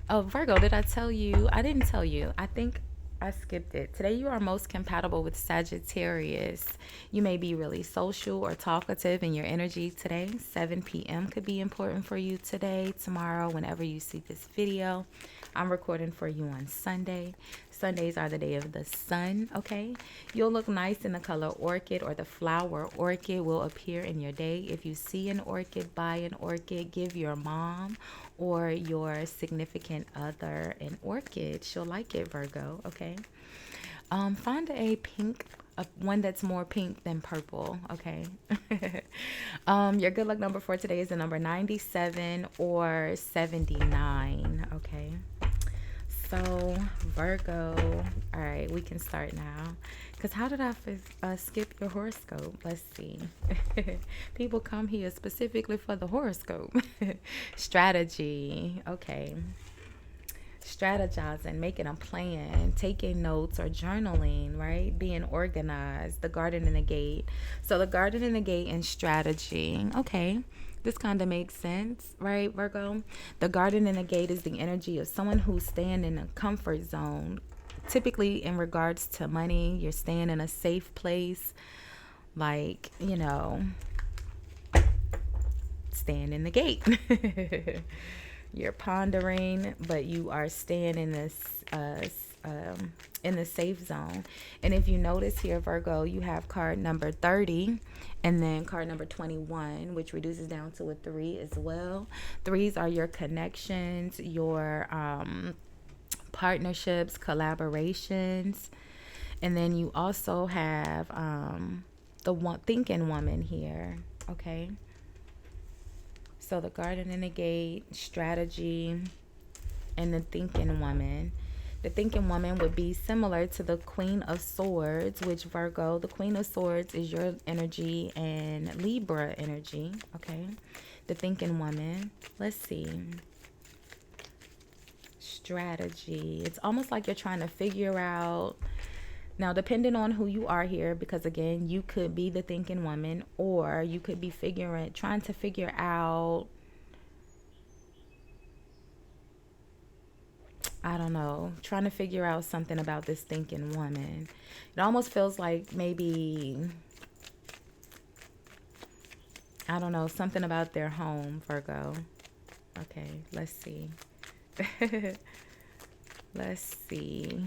S1: Oh, Virgo, did I tell you? I didn't tell you. I think I skipped it. Today, you are most compatible with Sagittarius. You may be really social or talkative in your energy today. 7 p.m. could be important for you today, tomorrow, whenever you see this video. I'm recording for you on Sunday. Sundays are the day of the sun, okay? You'll look nice in the color orchid, or the flower orchid will appear in your day. If you see an orchid, buy an orchid. Give your mom or your significant other an orchid. She'll like it, Virgo, okay? Find a pink, one that's more pink than purple, okay? Your good luck number for today is the number 97 or 79, okay? So, Virgo, all right, we can start now. Because how did I skip your horoscope? Let's see. People come here specifically for the horoscope. Strategy, okay. Strategizing, making a plan, taking notes or journaling, right? Being organized, the garden and the gate. So the garden and the gate and strategy, okay. This kind of makes sense, right, Virgo? The garden and the gate is the energy of someone who's staying in a comfort zone. Typically, in regards to money, you're staying in a safe place, like, you know, staying in the gate. You're pondering, but you are staying in this in the safe zone. And if you notice here, Virgo, you have card number 30 and then card number 21, which reduces down to a 3 as well. Threes are your connections, your partnerships, collaborations. And then you also have the one thinking woman here, okay? So the garden and the gate, strategy, and the thinking woman. The thinking woman would be similar to the Queen of Swords, which, Virgo, the Queen of Swords is your energy and Libra energy, okay? The thinking woman, let's see. Strategy. It's almost like you're trying to figure out. Now, depending on who you are here, because again, you could be the thinking woman, or you could be trying to figure out, I don't know, trying to figure out something about this thinking woman. It almost feels like maybe, I don't know, something about their home, Virgo. Okay, let's see. Let's see.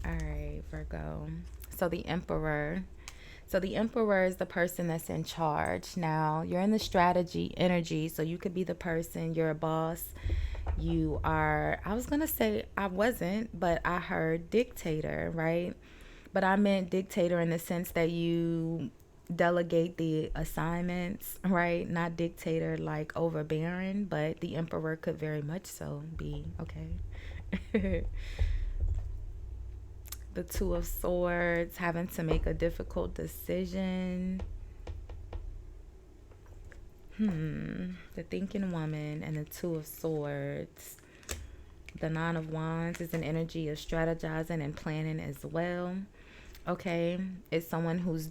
S1: All right, Virgo. So the Emperor. So the Emperor is the person that's in charge. Now, you're in the strategy energy, so you could be the person, you're a boss. You are, I was going to say, I wasn't, but I heard dictator, right? But I meant dictator in the sense that you delegate the assignments, right? Not dictator like overbearing, but the Emperor could very much so be, okay? The Two of Swords, having to make a difficult decision. The thinking woman and the Two of Swords. The Nine of Wands is an energy of strategizing and planning as well. Okay, it's someone who's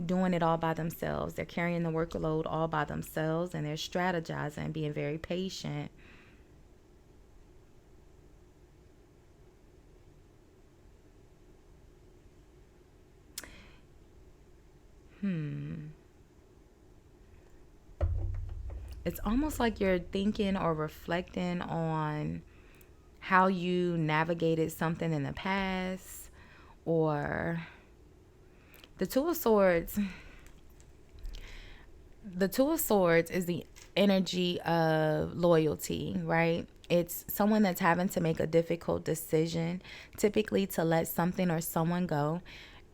S1: doing it all by themselves. They're carrying the workload all by themselves, and they're strategizing, being very patient. It's almost like you're thinking or reflecting on how you navigated something in the past, or the Two of Swords. The Two of Swords is the energy of loyalty, right? It's someone that's having to make a difficult decision, typically to let something or someone go.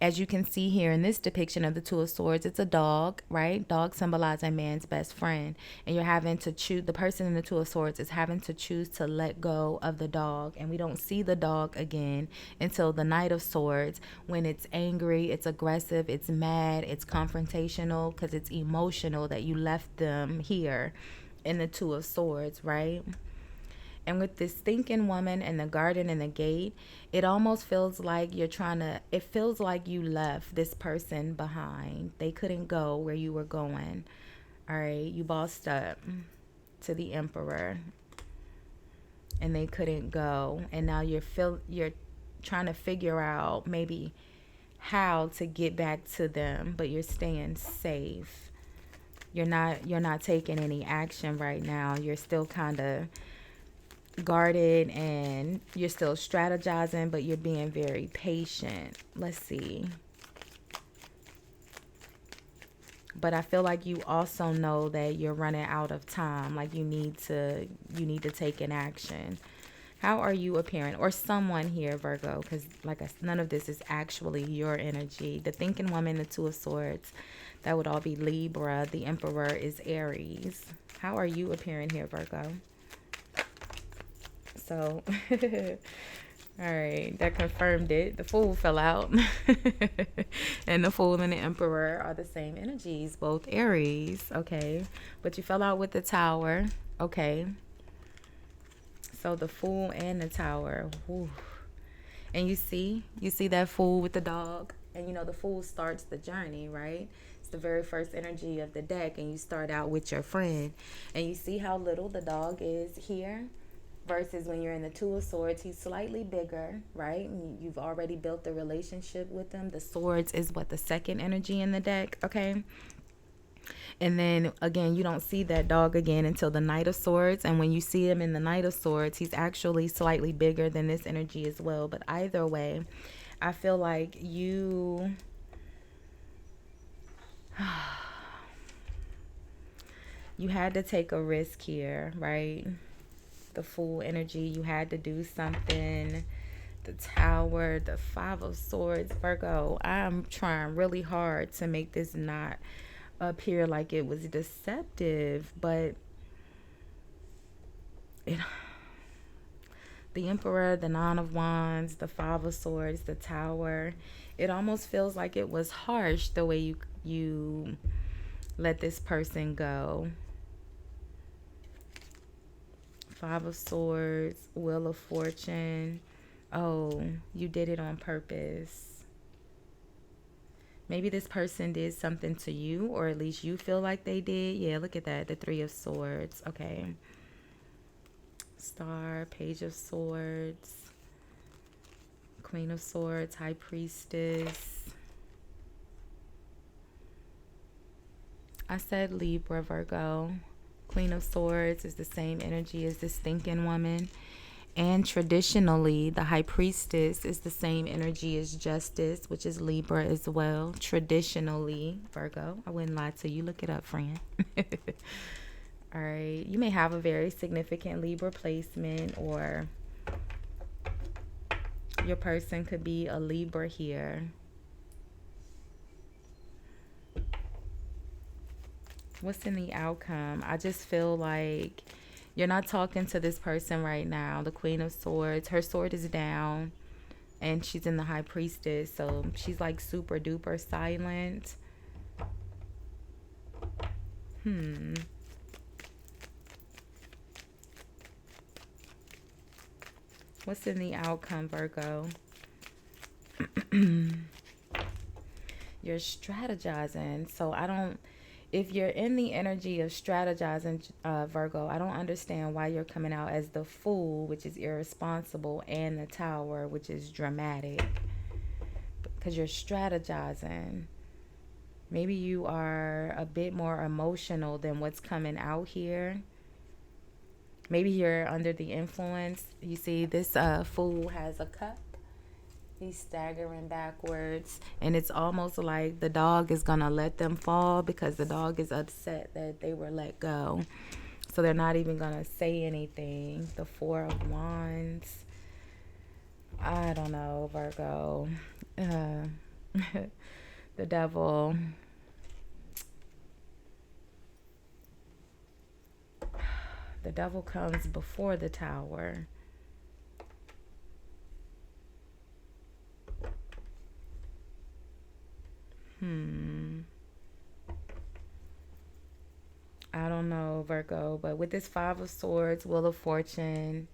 S1: As you can see here in this depiction of the Two of Swords, it's a dog, right? Dog symbolizing man's best friend. And you're having to choose, the person in the Two of Swords is having to choose to let go of the dog. And we don't see the dog again until the Knight of Swords, when it's angry, it's aggressive, it's mad, it's confrontational, because it's emotional that you left them here in the Two of Swords, right? And with this thinking woman and the garden and the gate, it almost feels like it feels like you left this person behind. They couldn't go where you were going, All right, you bossed up to the Emperor and they couldn't go, and now you're trying to figure out maybe how to get back to them, but you're staying safe. You're not taking any action right now. You're still kind of guarded and you're still strategizing, but you're being very patient. Let's see. But I feel like you also know that you're running out of time. Like you need to take an action. How are you appearing? Or someone here, Virgo, because none of this is actually your energy. The thinking woman, the Two of Swords, that would all be Libra. The Emperor is Aries. How are you appearing here, Virgo? So, all right, that confirmed it. The Fool fell out. And the Fool and the Emperor are the same energies, both Aries, okay? But you fell out with the Tower, okay? So the Fool and the Tower, whew. And you see that Fool with the dog? And you know the Fool starts the journey, right? It's the very first energy of the deck, and you start out with your friend. And you see how little the dog is here? Versus when you're in the Two of Swords, he's slightly bigger, right? And you've already built the relationship with him. The Swords is the second energy in the deck, okay? And then again, you don't see that dog again until the Knight of Swords. And when you see him in the Knight of Swords, he's actually slightly bigger than this energy as well. But either way, I feel like you had to take a risk here, right? The Fool energy, you had to do something. The Tower, the Five of Swords, Virgo, I'm trying really hard to make this not appear like it was deceptive, but the Emperor, the Nine of Wands, the Five of Swords, the Tower, it almost feels like it was harsh the way you let this person go. Five of Swords, Wheel of Fortune. Oh, you did it on purpose. Maybe this person did something to you, or at least you feel like they did. Yeah, look at that. The Three of Swords. Okay. Star, Page of Swords, Queen of Swords, High Priestess. I said Libra, Virgo. Queen of Swords is the same energy as this thinking woman. And traditionally, the High Priestess is the same energy as Justice, which is Libra as well. Traditionally, Virgo. I wouldn't lie to you. Look it up, friend. All right. You may have a very significant Libra placement, or your person could be a Libra here. What's in the outcome? I just feel like you're not talking to this person right now. The Queen of Swords, her sword is down and she's in the High Priestess. So she's like super duper silent. What's in the outcome, Virgo? You're strategizing. So if you're in the energy of strategizing, Virgo, I don't understand why you're coming out as the Fool, which is irresponsible, and the Tower, which is dramatic. Because you're strategizing. Maybe you are a bit more emotional than what's coming out here. Maybe you're under the influence. You see, this Fool has a cup. He's staggering backwards, and it's almost like the dog is gonna let them fall because the dog is upset that they were let go. So they're not even gonna say anything. The Four of Wands. I don't know, Virgo. The Devil. The Devil comes before the Tower. I don't know, Virgo, but with this Five of Swords, Wheel of Fortune,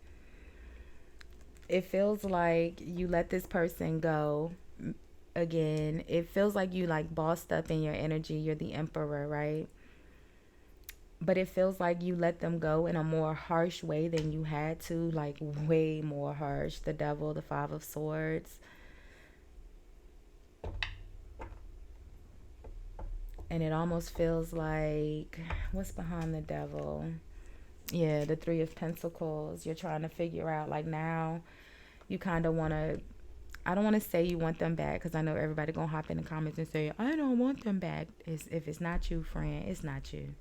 S1: it feels like you let this person go. Again, it feels like you like bossed up in your energy. You're the Emperor, right? but it feels like you let them go in a more harsh way than you had to, like way more harsh. The Devil, the Five of Swords. And it almost feels like, what's behind the Devil? Yeah, the Three of Pentacles. You're trying to figure out, like, now you kind of want to, I don't want to say you want them back, because I know everybody gonna hop in the comments and say, I don't want them back. If it's not you, friend, it's not you.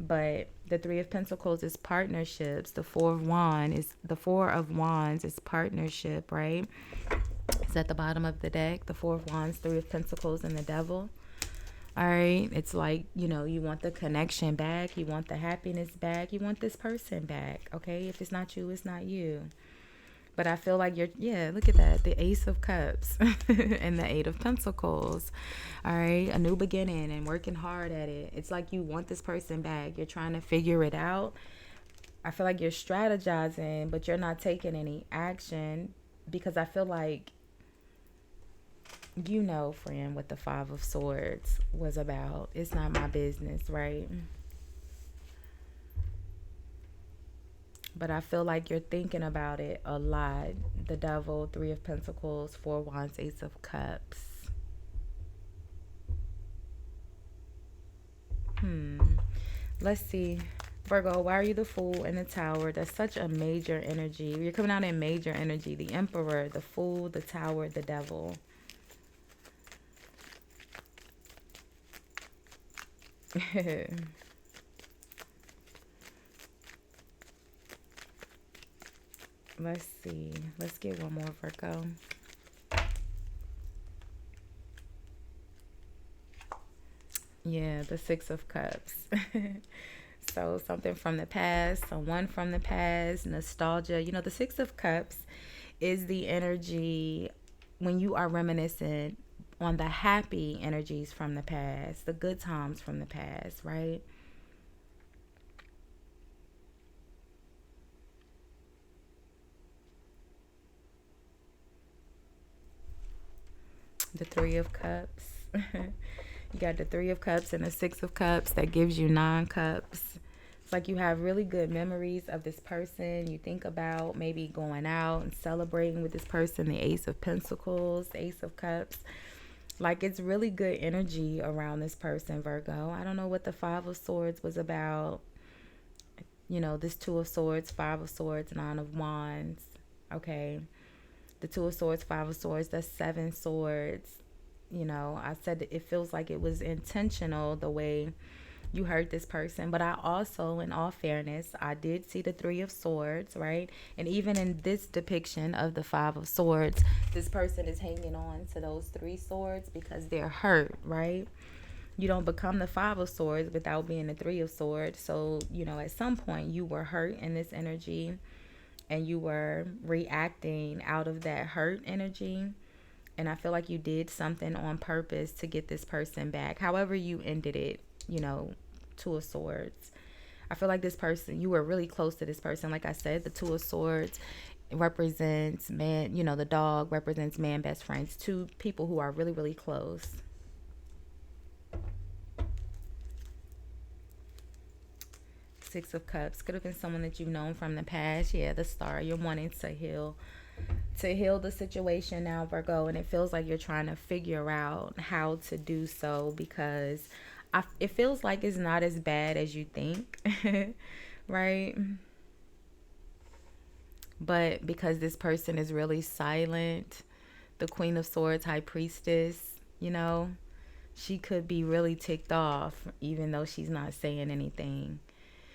S1: But the Three of Pentacles is partnerships. The Four of Wands is partnership, right? It's at the bottom of the deck. The Four of Wands, Three of Pentacles, and the Devil. All right. It's like, you want the connection back. You want the happiness back. You want this person back. Okay. If it's not you, it's not you. But I feel like look at that. The Ace of Cups and the Eight of Pentacles. All right. A new beginning and working hard at it. It's like you want this person back. You're trying to figure it out. I feel like you're strategizing, but you're not taking any action, because I feel like, friend, what the Five of Swords was about. It's not my business, right? But I feel like you're thinking about it a lot. The Devil, Three of Pentacles, Four of Wands, Ace of Cups. Let's see. Virgo, why are you the Fool and the Tower? That's such a major energy. You're coming out in major energy. The Emperor, the Fool, the Tower, the Devil. Let's see. Let's get one more, Virgo. Yeah, the Six of Cups. So something from the past, someone from the past, nostalgia. The Six of Cups is the energy when you are reminiscent on the happy energies from the past, the good times from the past, right? The Three of Cups. You got the Three of Cups and the Six of Cups. That gives you 9 cups. It's like you have really good memories of this person. You think about maybe going out and celebrating with this person. The Ace of Pentacles, the Ace of Cups. Like, it's really good energy around this person, Virgo. I don't know what the Five of Swords was about. This Two of Swords, Five of Swords, Nine of Wands. Okay. The Two of Swords, Five of Swords, that's 7 swords. I said that it feels like it was intentional the way you hurt this person. But I also, in all fairness, I did see the Three of Swords, right? And even in this depiction of the Five of Swords, this person is hanging on to those 3 swords because they're hurt, right? You don't become the Five of Swords without being the Three of Swords. So, at some point you were hurt in this energy and you were reacting out of that hurt energy. And I feel like you did something on purpose to get this person back. However you ended it, Two of Swords. I feel like this person, you were really close to this person. Like I said, the Two of Swords represents man, the dog represents man best friends. 2 people who are really, really close. Six of Cups. Could have been someone that you've known from the past. Yeah, the Star. You're wanting to heal the situation now, Virgo, and it feels like you're trying to figure out how to do so, because it feels like it's not as bad as you think. Right? But because this person is really silent, the Queen of Swords, High Priestess, she could be really ticked off even though she's not saying anything.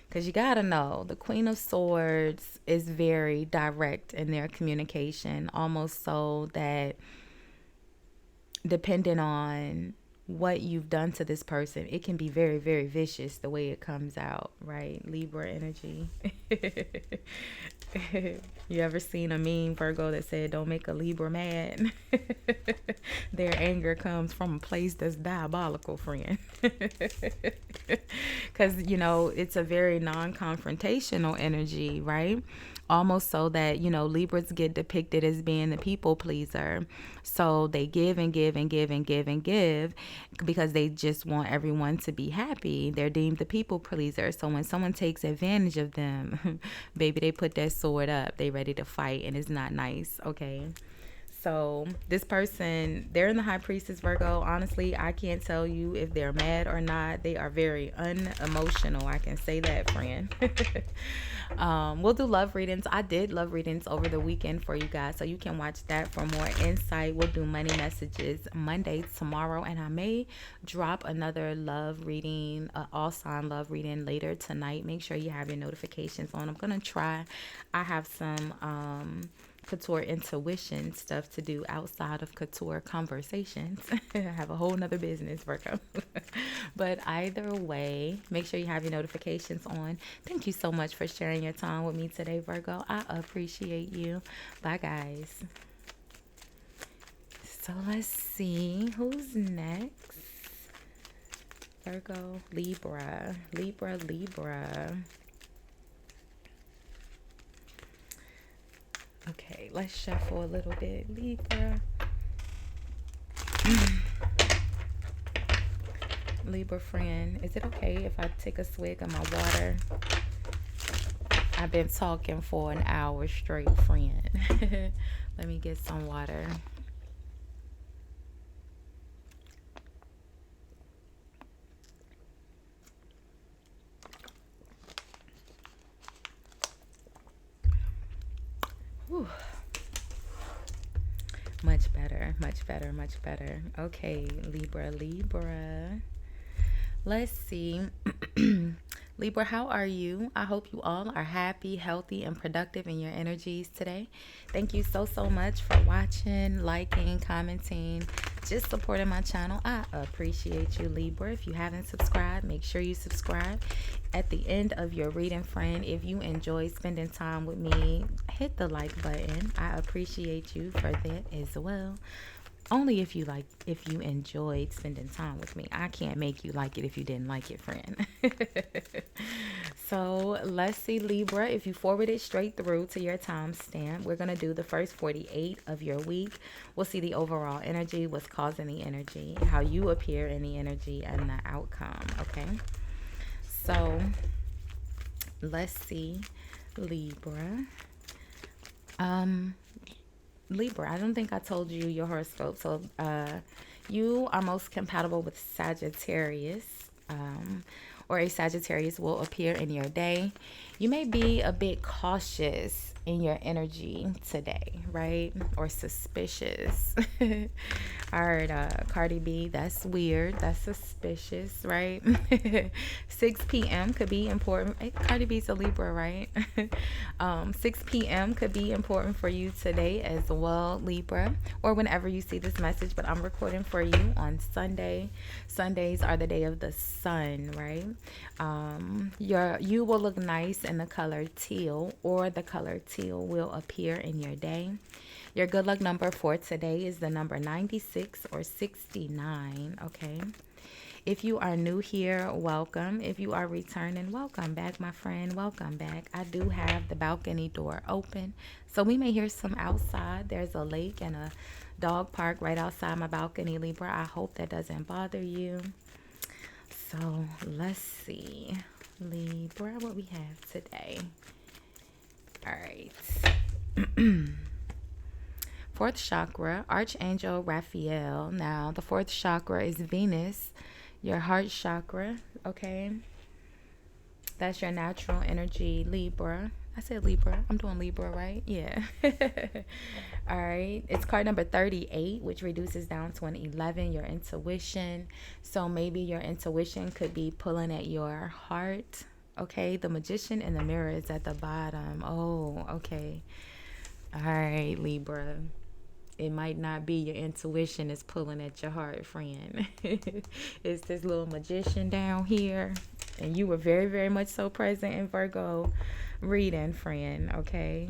S1: Because you got to know, the Queen of Swords is very direct in their communication, almost so that depending on what you've done to this person, it can be very, very vicious the way it comes out, right? Libra energy. You ever seen a meme, Virgo, that said, don't make a Libra mad? Their anger comes from a place that's diabolical, friend. Because, it's a very non-confrontational energy, right? Almost so that, Libras get depicted as being the people pleaser. So they give and give and give and give and give. because they just want everyone to be happy. They're deemed the people pleaser. So when someone takes advantage of them, baby, they put that sword up. They ready to fight, and it's not nice, okay? So this person, they're in the High Priestess, Virgo. Honestly, I can't tell you if they're mad or not. They are very unemotional. I can say that, friend. We'll do love readings. I did love readings over the weekend for you guys, so you can watch that for more insight. We'll do money messages Monday, tomorrow, and I may drop another love reading, all sign love reading later tonight. Make sure you have your notifications on. I'm going to try. I have some couture intuition stuff to do outside of couture conversations. I have a whole nother business, Virgo. But either way, make sure you have your notifications on. Thank you so much for sharing your time with me today, Virgo. I appreciate you. Bye, guys. So let's see who's next. Virgo, Libra, Libra, Libra. Okay, let's shuffle a little bit. Libra. Libra friend, is it okay if I take a swig of my water? I've been talking for an hour straight, friend. Let me get some water. Whew. Much better, much better, much better. Okay, Libra, Libra. Let's see. Libra, how are you? I hope you all are happy, healthy, and productive in your energies today. Thank you so much for watching, liking, commenting, just supporting my channel. I appreciate you, Libra. If you haven't subscribed, make sure you subscribe. At the end of your reading, friend, if you enjoy spending time with me, hit the like button. I appreciate you for that as well. Only if you enjoyed spending time with me. I can't make you like it if you didn't like it, friend. So let's see, Libra, if you forward it straight through to your timestamp, we're going to do the first 48 of your week. We'll see the overall energy, what's causing the energy, how you appear in the energy, and the outcome, okay? So let's see, Libra. Libra, I don't think I told you your horoscope. So you are most compatible with Sagittarius, or a Sagittarius will appear in your day. You may be a bit cautious in your energy today, right? Or suspicious. I heard Cardi B, that's weird. That's suspicious, right? 6 p.m. could be important. Hey, Cardi B's a Libra, right? 6 p.m. could be important for you today as well, Libra, or whenever you see this message, but I'm recording for you on Sunday. Sundays are the day of the sun, right? You will look nice in the color teal, or the color teal will appear in your day. Your good luck number for today is the number 96 or 69, okay? If you are new here, welcome. If you are returning, welcome back, my friend. Welcome back. I do have the balcony door open, so we may hear some outside. There's a lake and a dog park right outside my balcony, Libra. I hope that doesn't bother you. So let's see, Libra, what we have today. All right. Fourth chakra, Archangel Raphael. Now, the fourth chakra is Venus, your heart chakra, okay? That's your natural energy, Libra. I said Libra. I'm doing Libra, right? Yeah. All right. It's card number 38, which reduces down to an 11, your intuition. So maybe your intuition could be pulling at your heart. Okay. The Magician in the mirror is at the bottom. Oh, okay. All right, Libra. It might not be your intuition is pulling at your heart, friend. It's this little magician down here. And you were very, very much so present in Virgo reading, friend, okay?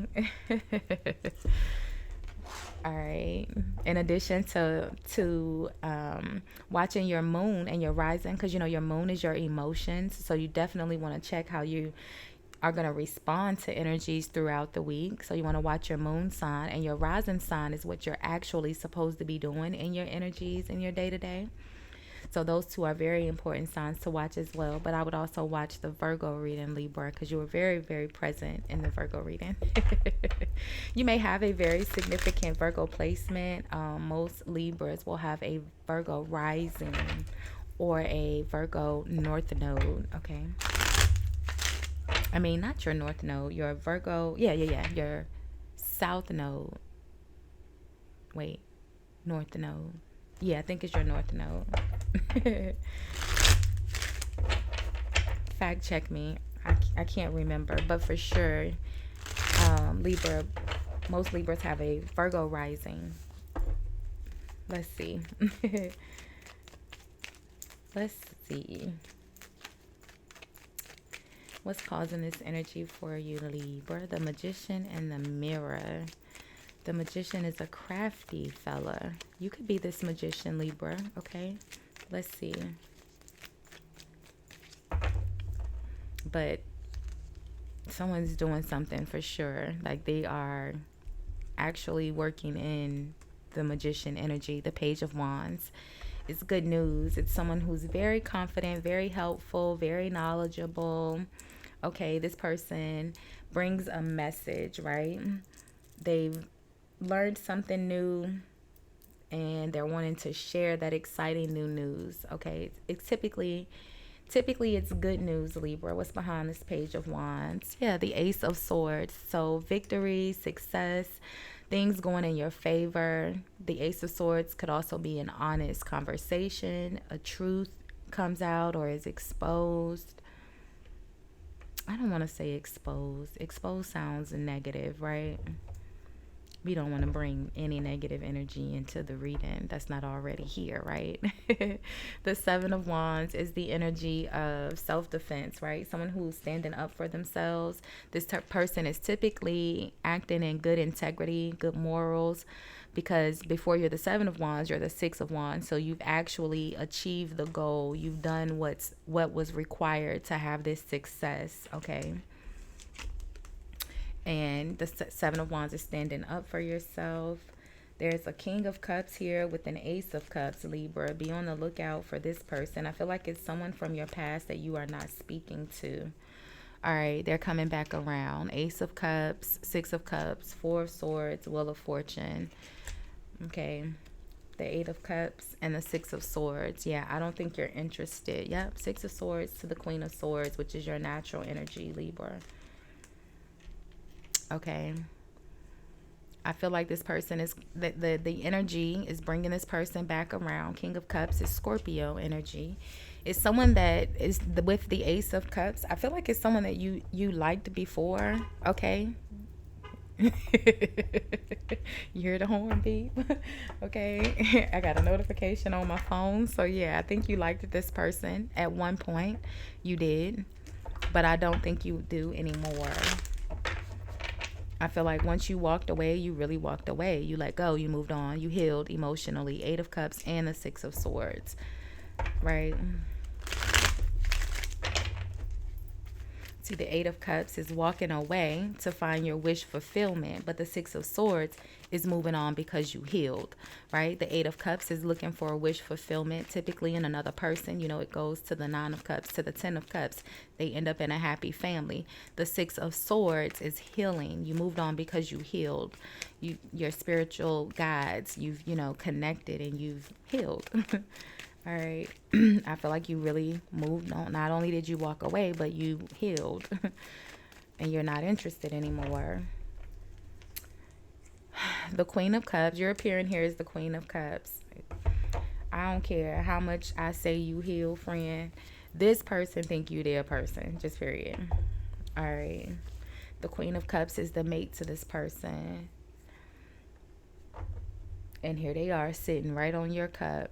S1: All right. In addition to watching your moon and your rising, because, you know, your moon is your emotions. So you definitely want to check how you are going to respond to energies throughout the week. So you want to watch your moon sign, and your rising sign is what you're actually supposed to be doing in your energies in your day-to-day. So those two are very important signs to watch as well. But I would also watch the Virgo reading, Libra, because you were very, very present in the Virgo reading. You may have a very significant Virgo placement. Most Libras will have a Virgo rising or a Virgo north node, okay? I mean, not your north node, your Virgo, yeah, your south node. Wait, north node. Yeah, I think it's your north node. Fact check me. I can't remember, but for sure, Libra, most Libras have a Virgo rising. Let's see. Let's see. What's causing this energy for you, Libra? The Magician and the Mirror. The Magician is a crafty fella. You could be this Magician, Libra, okay? Let's see. But someone's doing something for sure. Like they are actually working in the Magician energy. The Page of Wands. It's good news. It's someone who's very confident, very helpful, very knowledgeable. Okay, this person brings a message, right? They've learned something new and they're wanting to share that exciting new news. Okay, it's typically it's good news, Libra. What's behind this Page of Wands? Yeah, the Ace of Swords. So victory, success, things going in your favor. The Ace of Swords could also be an honest conversation. A truth comes out or is exposed. I don't want to say exposed. Exposed sounds negative, right? We don't want to bring any negative energy into the reading that's not already here, right? The Seven of Wands is the energy of self-defense, right? Someone who's standing up for themselves. This person is typically acting in good integrity, good morals, because before you're the Seven of Wands, you're the Six of Wands. So you've actually achieved the goal. You've done what was required to have this success, okay? And the Seven of Wands is standing up for yourself. There's a King of Cups here with an Ace of Cups, Libra. Be on the lookout for this person. I feel like it's someone from your past that you are not speaking to. All right, they're coming back around. Ace of Cups, Six of Cups, Four of Swords, Wheel of Fortune. Okay, the Eight of Cups and the Six of Swords. Yeah, I don't think you're interested. Yep, Six of Swords to the Queen of Swords, which is your natural energy, Libra. Okay, I feel like this person is the energy is bringing this person back around. King of Cups is Scorpio energy. It's someone that is with the Ace of Cups. I feel like it's someone that you liked before. Okay. You hear the horn beep? Okay. I got a notification on my phone. So yeah, I think you liked this person at one point. You did, but I don't think you do anymore. I feel like once you walked away, you really walked away. You let go, you moved on, you healed emotionally. Eight of Cups and the Six of Swords, right? See, the Eight of Cups is walking away to find your wish fulfillment, but the Six of Swords is moving on because you healed, right? The Eight of Cups is looking for a wish fulfillment, typically in another person. You know, it goes to the Nine of Cups, to the Ten of Cups. They end up in a happy family. The Six of Swords is healing. You moved on because you healed. Your spiritual guides, you've, connected and you've healed. All right. I feel like you really moved on. Not only did you walk away, but you healed. And you're not interested anymore. The Queen of Cups. You're appearing here as the Queen of Cups. I don't care how much I say you heal, friend. This person think you their person. Just period. All right. The Queen of Cups is the mate to this person. And here they are sitting right on your cup.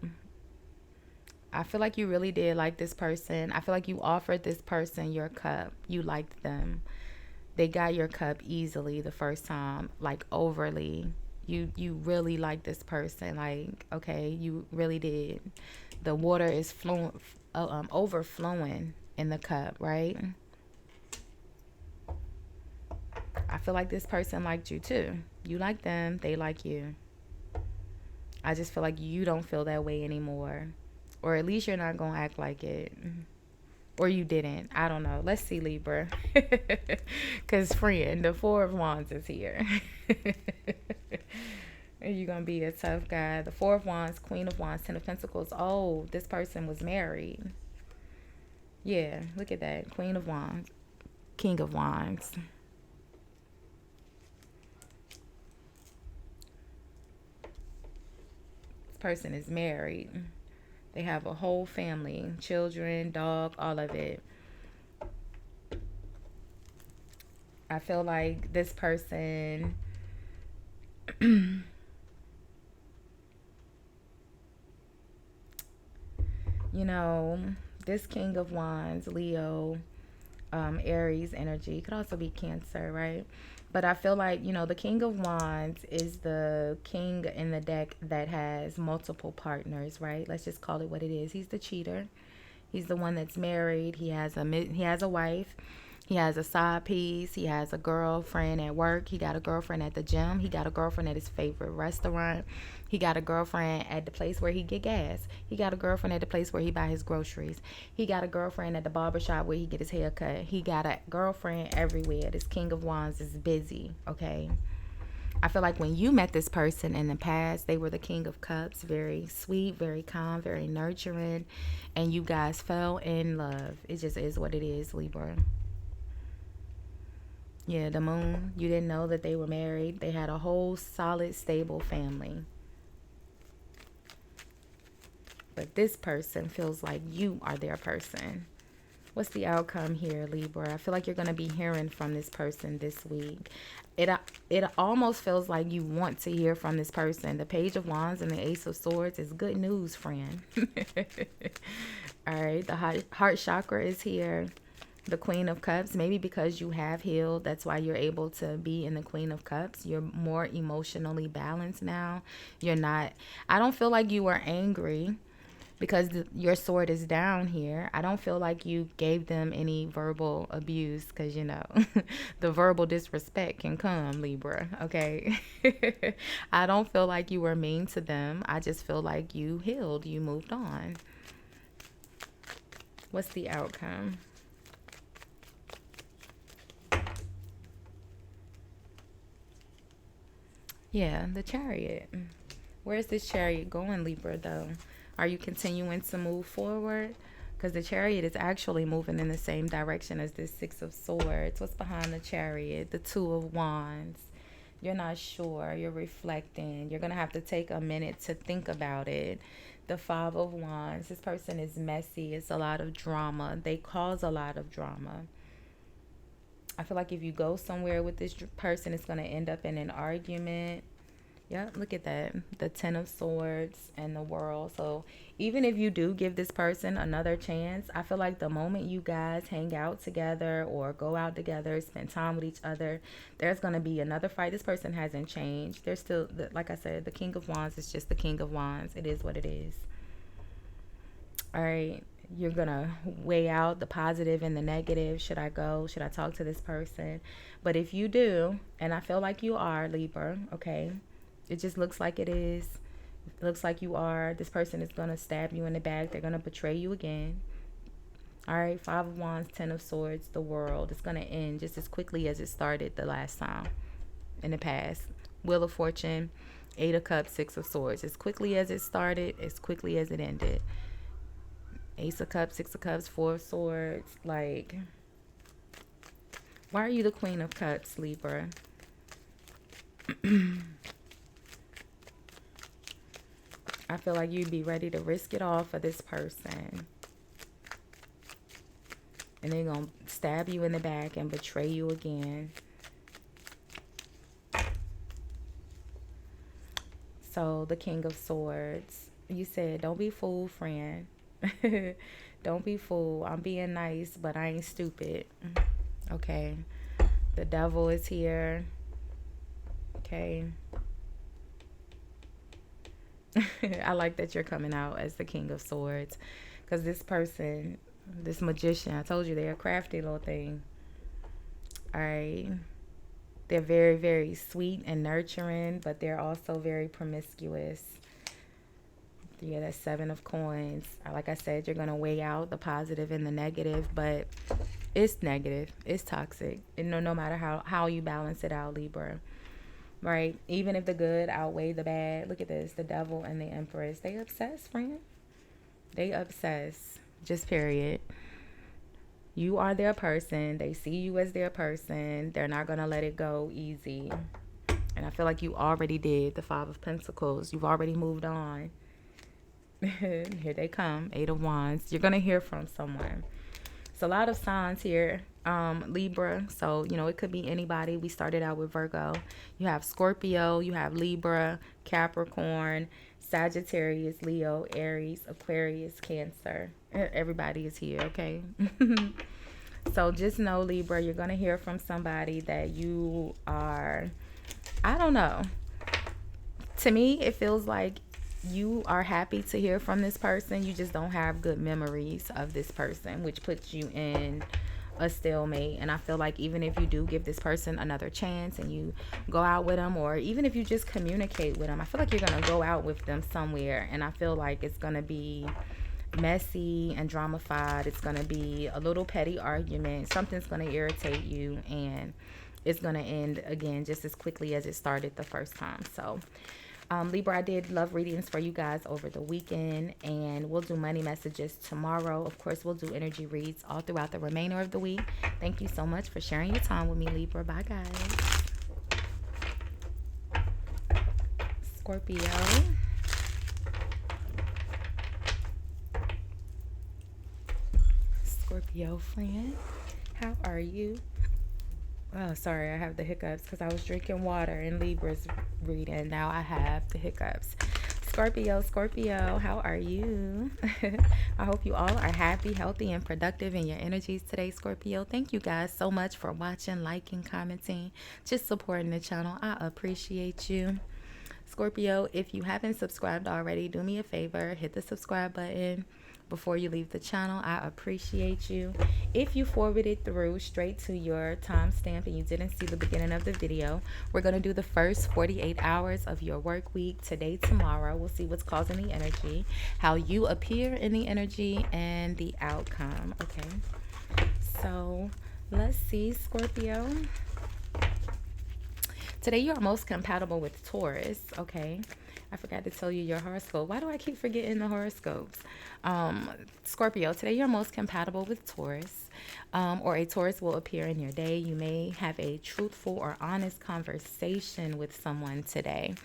S1: I feel like you really did like this person. I feel like you offered this person your cup. You liked them. They got your cup easily the first time, like overly. You really like this person. Like, okay, you really did. The water is overflowing in the cup, right? I feel like this person liked you too. You like them. They like you. I just feel like you don't feel that way anymore. Or at least you're not going to act like it. Or you didn't. I don't know. Let's see, Libra. Because, friend, the Four of Wands is here. You're going to be a tough guy. The Four of Wands, Queen of Wands, Ten of Pentacles. Oh, this person was married. Yeah, look at that. Queen of Wands, King of Wands. This person is married. They have a whole family, children, dog, all of it. I feel like this person you know, this King of Wands, Leo, Aries energy, could also be Cancer, right? But I feel like, you know, the King of Wands is the king in the deck that has multiple partners, right? Let's just call it what it is. He's the cheater. He's the one that's married. He has a wife. He has a side piece. He has a girlfriend at work. He got a girlfriend at the gym. He got a girlfriend at his favorite restaurant. He got a girlfriend at the place where he get gas. He got a girlfriend at the place where he buy his groceries. He got a girlfriend at the barbershop where he get his hair cut. He got a girlfriend everywhere. This King of Wands is busy, okay? I feel like when you met this person in the past, they were the King of Cups, very sweet, very calm, very nurturing, and you guys fell in love. It just is what it is, Libra. Yeah, the Moon, you didn't know that they were married. They had a whole solid, stable family. But this person feels like you are their person. What's the outcome here, Libra? I feel like you're going to be hearing from this person this week. It almost feels like you want to hear from this person. The Page of Wands and the Ace of Swords is good news, friend. All right, the heart chakra is here. The Queen of Cups, maybe because you have healed, that's why you're able to be in the Queen of Cups. You're more emotionally balanced now. You're not, I don't feel like you were angry because your sword is down here. I don't feel like you gave them any verbal abuse because, you know, the verbal disrespect can come, Libra, okay? I don't feel like you were mean to them. I just feel like you healed. You moved on. What's the outcome? Yeah, the Chariot. Where's this Chariot going, Libra, though? Are you continuing to move forward? Because the Chariot is actually moving in the same direction as this Six of Swords. What's behind the Chariot? The Two of Wands. You're not sure. You're reflecting. You're going to have to take a minute to think about it. The Five of Wands. This person is messy. It's a lot of drama. They cause a lot of drama. I feel like if you go somewhere with this person, it's going to end up in an argument. Yep, look at that. The Ten of Swords and the World. So even if you do give this person another chance, I feel like the moment you guys hang out together or go out together, spend time with each other, there's going to be another fight. This person hasn't changed. They're still, like I said, the King of Wands is just the King of Wands. It is what it is. All right. You're going to weigh out the positive and the negative. Should I go? Should I talk to this person? But if you do, and I feel like you are, Libra, okay, it just looks like it is. It looks like you are. This person is going to stab you in the back. They're going to betray you again. All right, Five of Wands, Ten of Swords, the World. It's going to end just as quickly as it started the last time in the past. Wheel of Fortune, Eight of Cups, Six of Swords. As quickly as it started, as quickly as it ended. Ace of Cups, Six of Cups, Four of Swords. Like, why are you the Queen of Cups, Libra? I feel like you'd be ready to risk it all for this person. And they're going to stab you in the back and betray you again. So, the King of Swords. You said, don't be fooled, friend. Don't be fooled. I'm being nice, but I ain't stupid. Okay. The Devil is here. Okay. I like that you're coming out as the King of Swords. Because this person, this magician, I told you they're a crafty little thing. All right. They're very, very sweet and nurturing, but they're also very promiscuous. Yeah, that's 7 of Coins. Like I said, you're going to weigh out the positive and the negative, but it's negative. It's toxic. And no matter how you balance it out, Libra, right? Even if the good outweigh the bad. Look at this. The Devil and the Empress. They obsessed, friend. They obsess. Just period. You are their person. They see you as their person. They're not going to let it go easy. And I feel like you already did. The 5 of Pentacles. You've already moved on. Here they come. 8 of Wands. You're going to hear from someone. It's a lot of signs here, Libra. So, you know, it could be anybody. We started out with Virgo. You have Scorpio. You have Libra, Capricorn, Sagittarius, Leo, Aries, Aquarius, Cancer. Everybody is here, okay? So just know, Libra, you're going to hear from somebody that you are, I don't know. To me, it feels like you are happy to hear from this person. You just don't have good memories of this person, which puts you in a stalemate. And I feel like even if you do give this person another chance and you go out with them, or even if you just communicate with them, I feel like you're going to go out with them somewhere. And I feel like it's going to be messy and dramified. It's going to be a little petty argument. Something's going to irritate you, and it's going to end again just as quickly as it started the first time. So Libra, I did love readings for you guys over the weekend, and we'll do money messages tomorrow. Of course, we'll do energy reads all throughout the remainder of the week. Thank you so much for sharing your time with me, Libra. Bye, guys. Scorpio. Scorpio friend, how are you? Oh, sorry, I have the hiccups because I was drinking water in Libra's reading. Now I have the hiccups. Scorpio, how are you? I hope you all are happy, healthy, and productive in your energies today, Scorpio. Thank you guys so much for watching, liking, commenting, just supporting the channel. I appreciate you. Scorpio, if you haven't subscribed already, do me a favor, hit the subscribe button before you leave the channel. I appreciate you. If you forwarded through straight to your timestamp and you didn't see the beginning of the video, we're going to do the first 48 hours of your work week today, tomorrow. We'll see what's causing the energy, how you appear in the energy, and the outcome. Okay, so let's see, Scorpio. Today you are most compatible with Taurus. Okay, I forgot to tell you your horoscope. Why do I keep forgetting the horoscopes? Scorpio, today you're most compatible with Taurus, or a Taurus will appear in your day. You may have a truthful or honest conversation with someone today.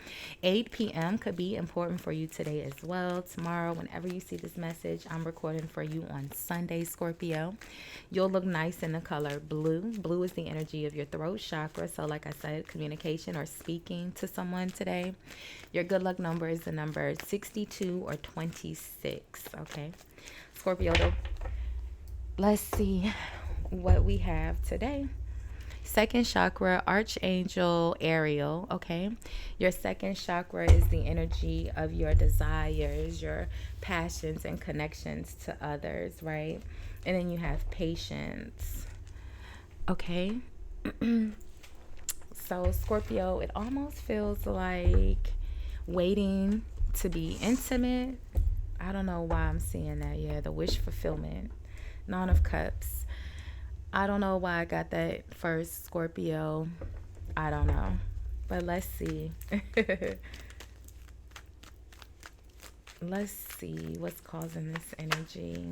S1: 8 p.m. could be important for you today as well. Tomorrow, whenever you see this message, I'm recording for you on Sunday, Scorpio. You'll look nice in the color blue. Blue is the energy of your throat chakra. So like I said, communication or speaking to someone today. Your good luck number is the number 62 or 26. Okay, Scorpio, let's see what we have today. Second chakra, Archangel Ariel. Okay, your second chakra is the energy of your desires, your passions and connections to others, right? And then you have patience. Okay. So Scorpio, it almost feels like waiting to be intimate. I don't know why I'm seeing that. Yeah, the wish fulfillment. 9 of Cups. I don't know why I got that first, Scorpio. I don't know. But let's see. Let's see what's causing this energy.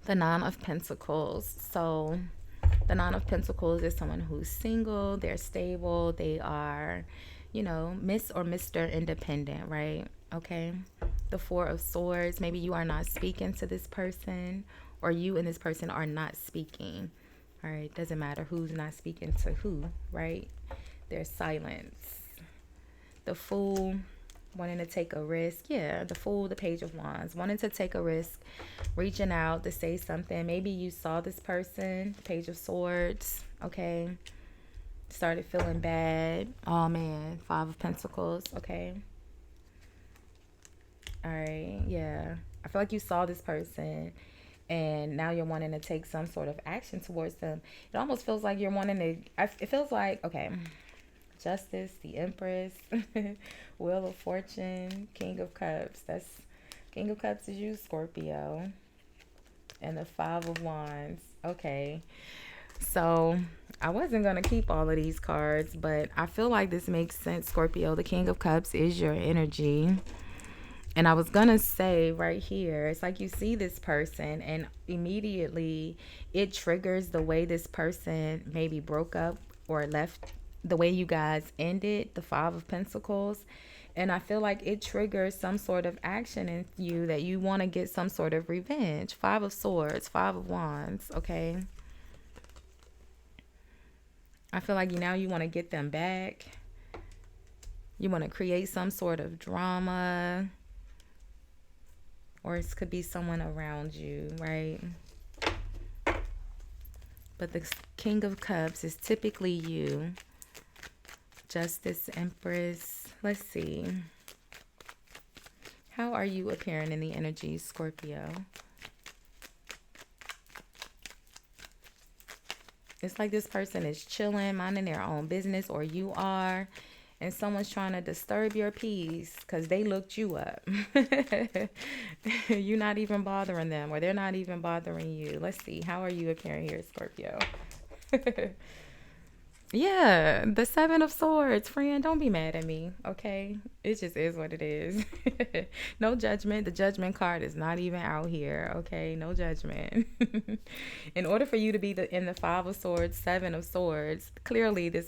S1: The 9 of Pentacles. So the 9 of Pentacles is someone who's single, they're stable, they are, you know, Miss or Mr. Independent, right? Okay. The 4 of Swords. Maybe you are not speaking to this person, or you and this person are not speaking. All right. Doesn't matter who's not speaking to who, right? There's silence. The Fool. Wanting to take a risk. Yeah, the Fool, the Page of Wands. Wanting to take a risk, reaching out to say something. Maybe you saw this person, Page of Swords, okay? Started feeling bad. Oh, man. 5 of Pentacles, okay? All right. Yeah. I feel like you saw this person and now you're wanting to take some sort of action towards them. It almost feels like you're wanting to, it feels like, okay, Justice, the Empress, Wheel of Fortune, King of Cups. That's King of Cups is you, Scorpio. And the Five of Wands. Okay. So I wasn't going to keep all of these cards, but I feel like this makes sense, Scorpio. The King of Cups is your energy. And I was going to say right here, it's like you see this person and immediately it triggers the way this person maybe broke up or left, the way you guys ended, the Five of Pentacles. And I feel like it triggers some sort of action in you that you want to get some sort of revenge. Five of Swords, Five of Wands, okay? I feel like now you want to get them back. You want to create some sort of drama. Or it could be someone around you, right? But the King of Cups is typically you. Justice, Empress. Let's see. How are you appearing in the energy, Scorpio? It's like this person is chilling, minding their own business, or you are, and someone's trying to disturb your peace because they looked you up. You're not even bothering them, or they're not even bothering you. Let's see. How are you appearing here, Scorpio? Yeah, the Seven of Swords, friend. Don't be mad at me, okay? It just is what it is. No judgment. The Judgment card is not even out here, okay? No judgment. In order for you to be in the Five of Swords, Seven of Swords, clearly the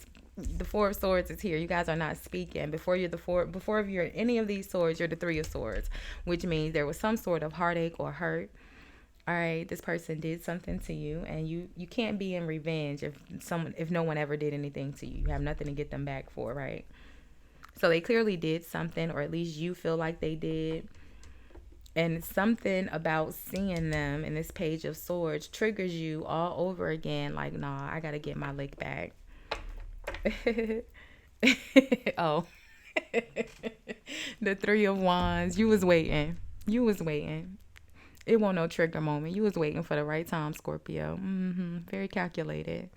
S1: Four of Swords is here. You guys are not speaking. Before you're any of these swords, you're the Three of Swords, which means there was some sort of heartache or hurt. All right, this person did something to you, and you can't be in revenge if no one ever did anything to you. You have nothing to get them back for, right? So they clearly did something, or at least you feel like they did. And something about seeing them in this Page of Swords triggers you all over again. Like, nah, I gotta get my lick back. Oh, the Three of Wands. You was waiting. You was waiting. It won't no trigger moment. You was waiting for the right time, Scorpio. Very calculated.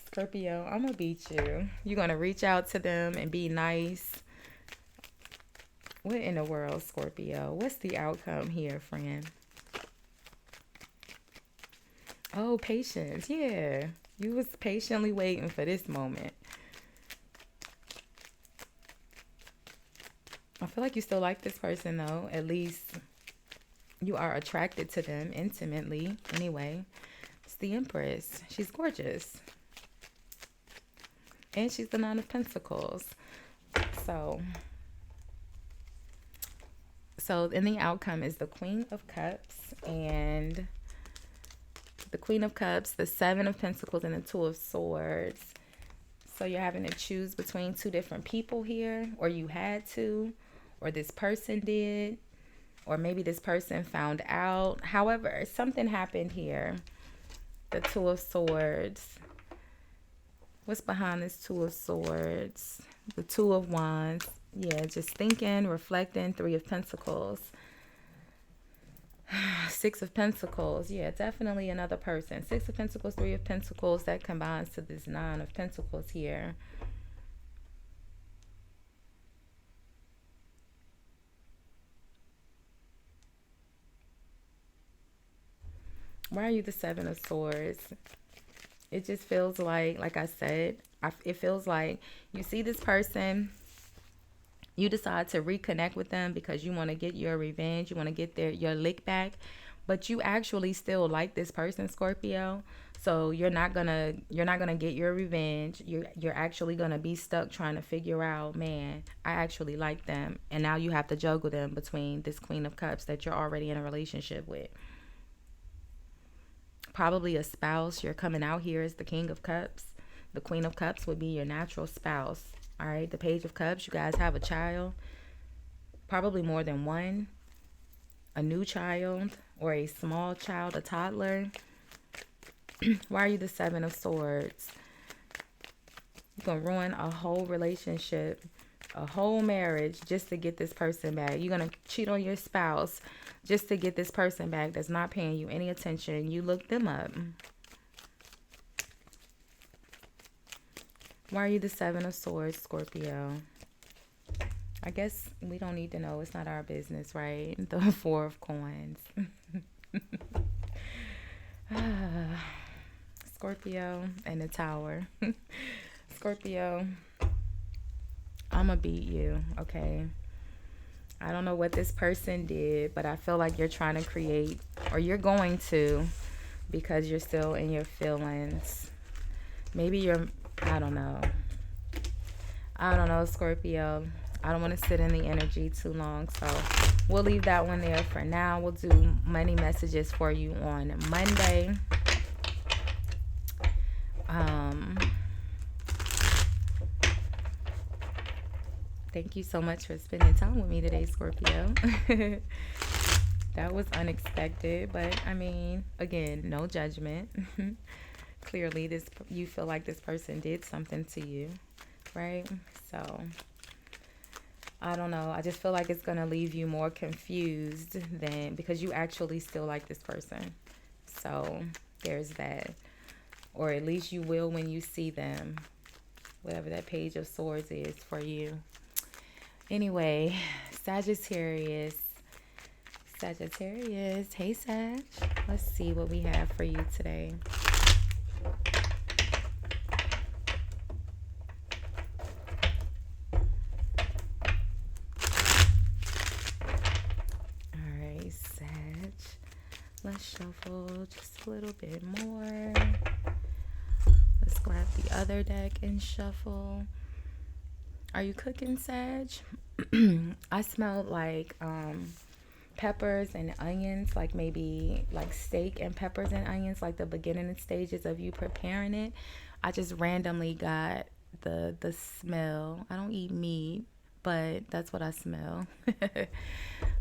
S1: Scorpio, I'm going to beat you. You're going to reach out to them and be nice. What in the world, Scorpio? What's the outcome here, friend? Oh, patience. Yeah. You was patiently waiting for this moment. I feel like you still like this person, though. At least you are attracted to them intimately. Anyway, it's the Empress. She's gorgeous. And she's the Nine of Pentacles. So in the outcome is the Queen of Cups and the Queen of Cups, the Seven of Pentacles, and the Two of Swords. So you're having to choose between two different people here, or you had to, or this person did, or maybe this person found out. However, something happened here. The Two of Swords. What's behind this Two of Swords? The Two of Wands. Yeah, just thinking, reflecting. Three of Pentacles. Six of Pentacles. Yeah, definitely another person. Six of Pentacles, Three of Pentacles. That combines to this Nine of Pentacles here. Why are you the Seven of Swords? It just feels like I said, it feels like you see this person, you decide to reconnect with them because you want to get your revenge, you want to get your lick back, but you actually still like this person, Scorpio. So you're not gonna get your revenge. You're actually gonna be stuck trying to figure out, man, I actually like them, and now you have to juggle them between this Queen of Cups that you're already in a relationship with. Probably a spouse. You're coming out here as the King of Cups. The Queen of Cups would be your natural spouse. All right. The Page of Cups. You guys have a child. Probably more than one. A new child or a small child, a toddler. Why are you the Seven of Swords? You can ruin a whole relationship A whole marriage just to get this person back. You're going to cheat on your spouse just to get this person back that's not paying you any attention. You look them up. Why are you the Seven of Swords, Scorpio? I guess we don't need to know. It's not our business, right? The Four of Coins. Scorpio and the Tower. Scorpio, I'm going to beat you, okay? I don't know what this person did, but I feel like you're trying to create, or you're going to, because you're still in your feelings. Maybe you're, I don't know, Scorpio. I don't want to sit in the energy too long, so we'll leave that one there for now. We'll do money messages for you on Monday. Thank you so much for spending time with me today, Scorpio. That was unexpected, but I mean, again, no judgment. Clearly, you feel like this person did something to you, right? So, I don't know. I just feel like it's going to leave you more confused because you actually still like this person. So, there's that. Or at least you will when you see them. Whatever that Page of Swords is for you. Anyway, Sagittarius. Hey, Sag. Let's see what we have for you today. All right, Sag. Let's shuffle just a little bit more. Let's grab the other deck and shuffle. Are you cooking, Sag? I smelled like peppers and onions, like maybe like steak and peppers and onions, like the beginning stages of you preparing it. I just randomly got the smell. I don't eat meat, but that's what I smell.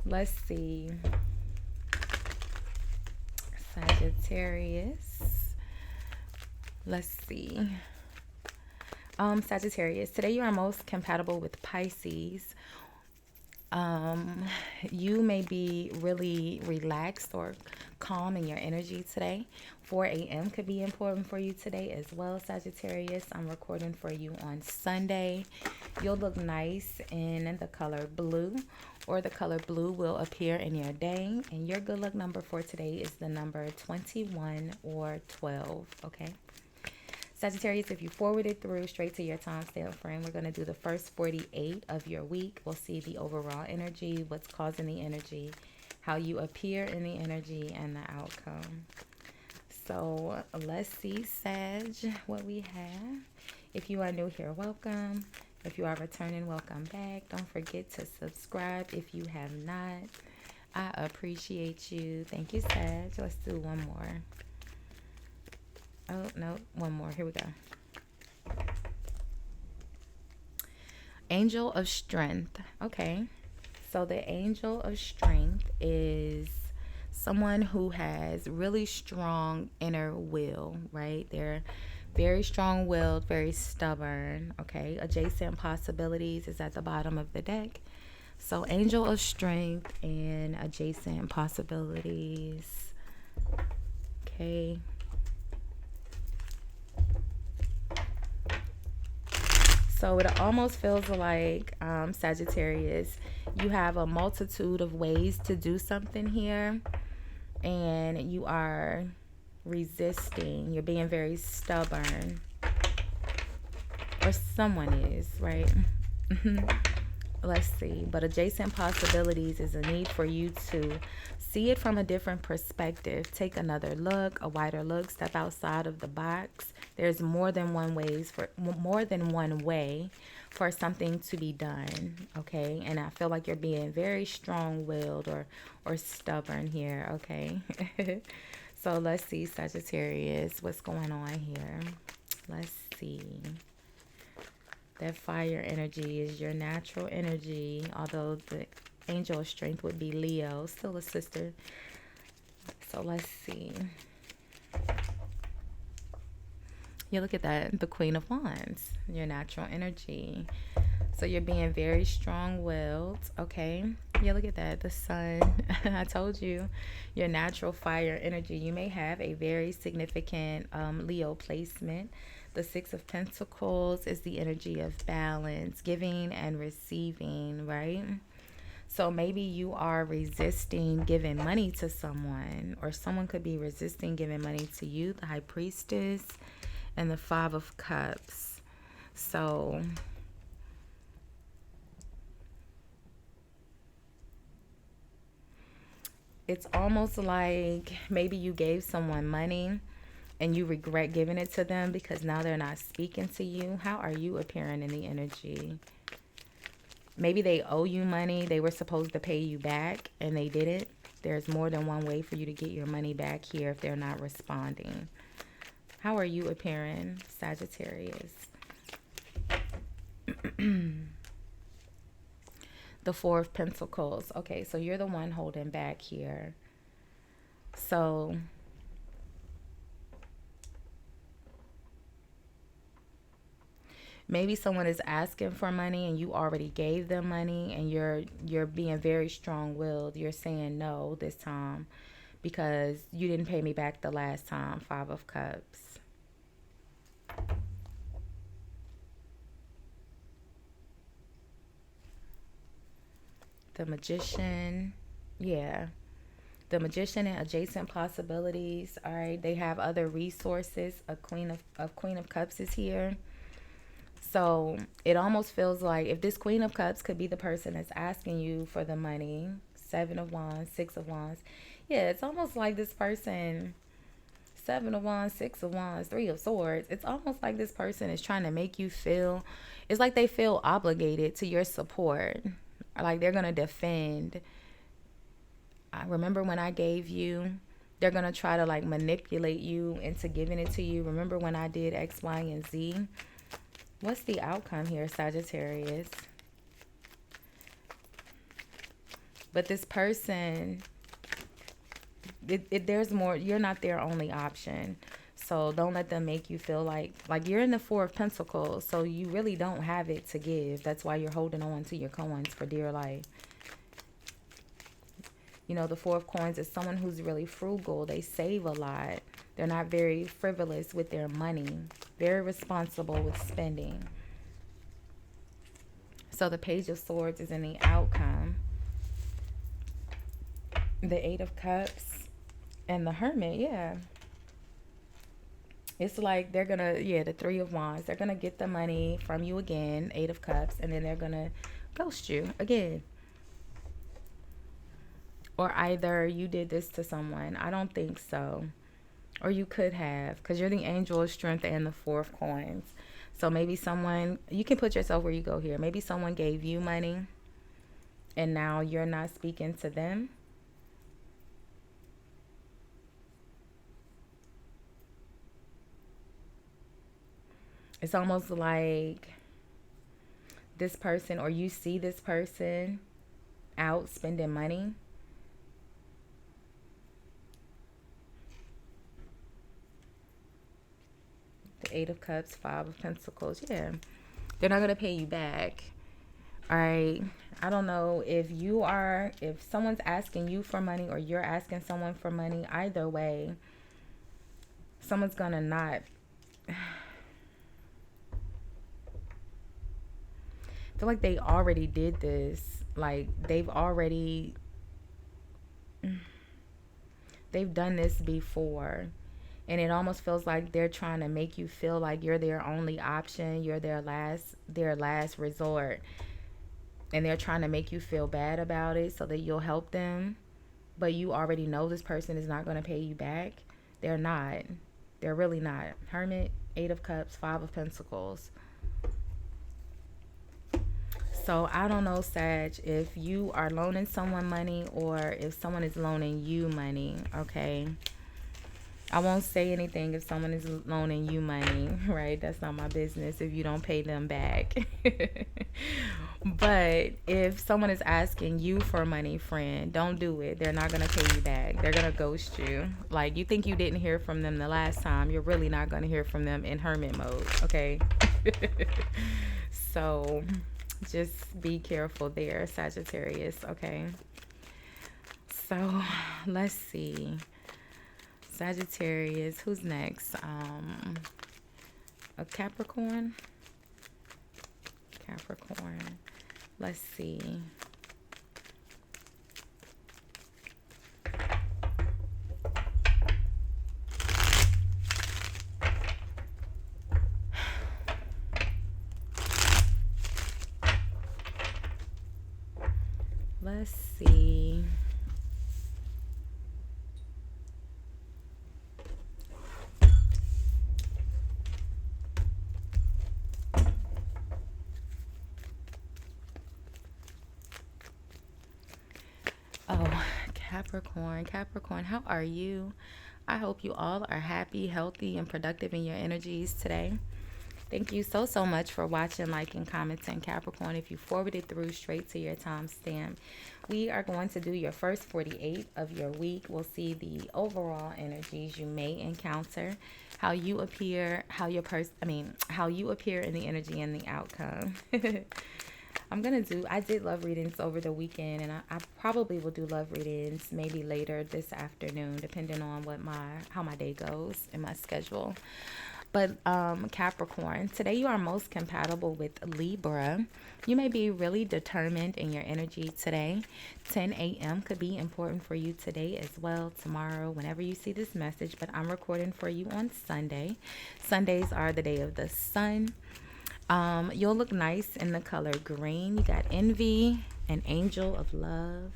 S1: Let's see. Sagittarius. Let's see. Sagittarius, today you are most compatible with Pisces. You may be really relaxed or calm in your energy today. 4 a.m. could be important for you today as well, Sagittarius. I'm recording for you on Sunday. You'll look nice in the color blue, or the color blue will appear in your day. And your good luck number for today is the number 21 or 12, okay? Sagittarius, if you forward it through straight to your timestamp frame, we're going to do the first 48 of your week. We'll see the overall energy, what's causing the energy, how you appear in the energy, and the outcome. So let's see, Sag, what we have. If you are new here, welcome. If you are returning, welcome back. Don't forget to subscribe if you have not. I appreciate you. Thank you, Sag. Let's do one more. Oh, no, one more. Here we go. Angel of Strength. Okay. So the Angel of Strength is someone who has really strong inner will, right? They're very strong-willed, very stubborn, okay? Adjacent possibilities is at the bottom of the deck. So Angel of Strength and adjacent possibilities. Okay. So it almost feels like, Sagittarius, you have a multitude of ways to do something here, and you are resisting. You're being very stubborn, or someone is, right? Let's see. But adjacent possibilities is a need for you to see it from a different perspective. Take another look, a wider look, step outside of the box. There's more than one way for something to be done, okay? And I feel like you're being very strong-willed or stubborn here, okay? So let's see, Sagittarius, what's going on here? Let's see. That fire energy is your natural energy, although the Angel of Strength would be Leo, still a sister. So let's see. You look at that, the Queen of Wands, your natural energy. So you're being very strong-willed, okay? Yeah, look at that, the sun. I told you, your natural fire energy. You may have a very significant Leo placement. The Six of Pentacles is the energy of balance, giving and receiving, right? So maybe you are resisting giving money to someone, or someone could be resisting giving money to you, the High Priestess and the Five of Cups. So it's almost like maybe you gave someone money and you regret giving it to them because now they're not speaking to you. How are you appearing in the energy? Maybe they owe you money. They were supposed to pay you back and they didn't. There's more than one way for you to get your money back here if they're not responding. How are you appearing, Sagittarius? The Four of Pentacles. Okay, so you're the one holding back here. So maybe someone is asking for money and you already gave them money, and you're being very strong-willed. You're saying no this time because you didn't pay me back the last time. Five of Cups. The Magician. Yeah. The Magician and adjacent possibilities. All right. They have other resources. A Queen of Cups is here. So it almost feels like if this Queen of Cups could be the person that's asking you for the money. Seven of Wands, Six of Wands. Yeah, it's almost like this person, Seven of Wands, Six of Wands, Three of Swords. It's almost like this person is trying to make you feel, it's like they feel obligated to your support. Like they're going to defend. I remember when I gave you, they're going to try to like manipulate you into giving it to you. Remember when I did X, Y, and Z? What's the outcome here, Sagittarius? But this person, there's more. You're not their only option. So don't let them make you feel like you're in the Four of Pentacles. So you really don't have it to give. That's why you're holding on to your coins for dear life. You know, the Four of Coins is someone who's really frugal. They save a lot. They're not very frivolous with their money. Very responsible with spending. So the Page of Swords is in the outcome. The Eight of Cups and the Hermit, yeah. It's like they're going to, yeah, the Three of Wands. They're going to get the money from you again, Eight of Cups, and then they're going to ghost you again. Or either you did this to someone. I don't think so. Or you could have, because you're the Angel of Strength and the Four of Coins. So maybe someone, you can put yourself where you go here. Maybe someone gave you money and now you're not speaking to them. It's almost like this person, or you see this person out spending money. The Eight of Cups, Five of Pentacles. Yeah. They're not going to pay you back. All right. I don't know if someone's asking you for money or you're asking someone for money. Either way, someone's going to not... I feel like they already did this. Like they've done this before, and it almost feels like they're trying to make you feel like you're their only option, you're their last resort, and they're trying to make you feel bad about it so that you'll help them, but you already know this person is not going to pay you back. They're not. They're really not. Hermit, Eight of Cups, Five of Pentacles. So I don't know, Sag, if you are loaning someone money or if someone is loaning you money, okay? I won't say anything if someone is loaning you money, right? That's not my business if you don't pay them back. But if someone is asking you for money, friend, don't do it. They're not going to pay you back. They're going to ghost you. Like, you think you didn't hear from them the last time. You're really not going to hear from them in hermit mode, okay? So... Just be careful there, Sagittarius, okay? So let's see. Sagittarius, who's next? A Capricorn. Capricorn. Let's see. Let's see. Oh, Capricorn. Capricorn, how are you? I hope you all are happy, healthy, and productive in your energies today. Thank you so much for watching, liking, commenting, Capricorn. If you forwarded through straight to your timestamp, we are going to do your first 48 of your week. We'll see the overall energies you may encounter, how you appear, how you appear in the energy and the outcome. I did love readings over the weekend, and I probably will do love readings maybe later this afternoon, depending on how my day goes and my schedule. But Capricorn, today you are most compatible with Libra. You may be really determined in your energy today. 10 a.m. could be important for you today as well, tomorrow, whenever you see this message. But I'm recording for you on Sunday. Sundays are the day of the sun. You'll look nice in the color green. You got envy, an angel of love.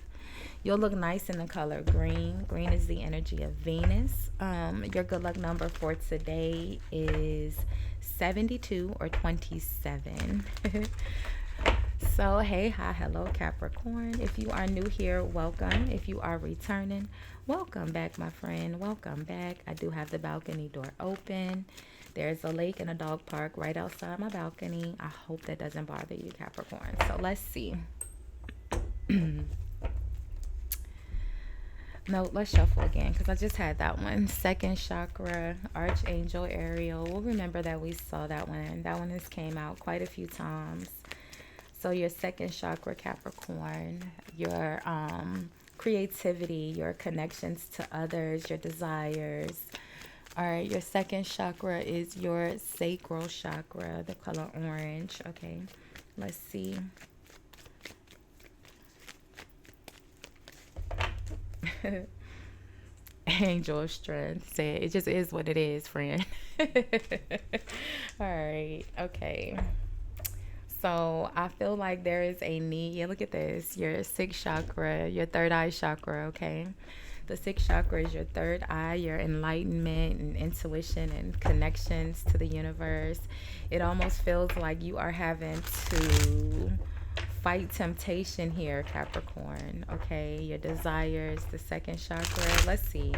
S1: You'll look nice in the color green. Green is the energy of Venus. Your good luck number for today is 72 or 27. So, hey, hi, hello, Capricorn. If you are new here, welcome. If you are returning, welcome back, my friend. Welcome back. I do have the balcony door open. There's a lake and a dog park right outside my balcony. I hope that doesn't bother you, Capricorn. So, let's see. No, let's shuffle again because I just had that one. Second chakra, Archangel Ariel. We'll remember that we saw that one. That one has came out quite a few times. So your second chakra, Capricorn, your creativity, your connections to others, your desires. All right, your second chakra is your sacral chakra, the color orange. Okay, let's see. Angel of Strength said, it just is what it is, friend. All right, okay. So I feel like there is a need. Yeah, look at this. Your sixth chakra, your third eye chakra, okay? The sixth chakra is your third eye, your enlightenment and intuition and connections to the universe. It almost feels like you are having to fight temptation here, Capricorn. Okay, your desires, the second chakra. Let's see.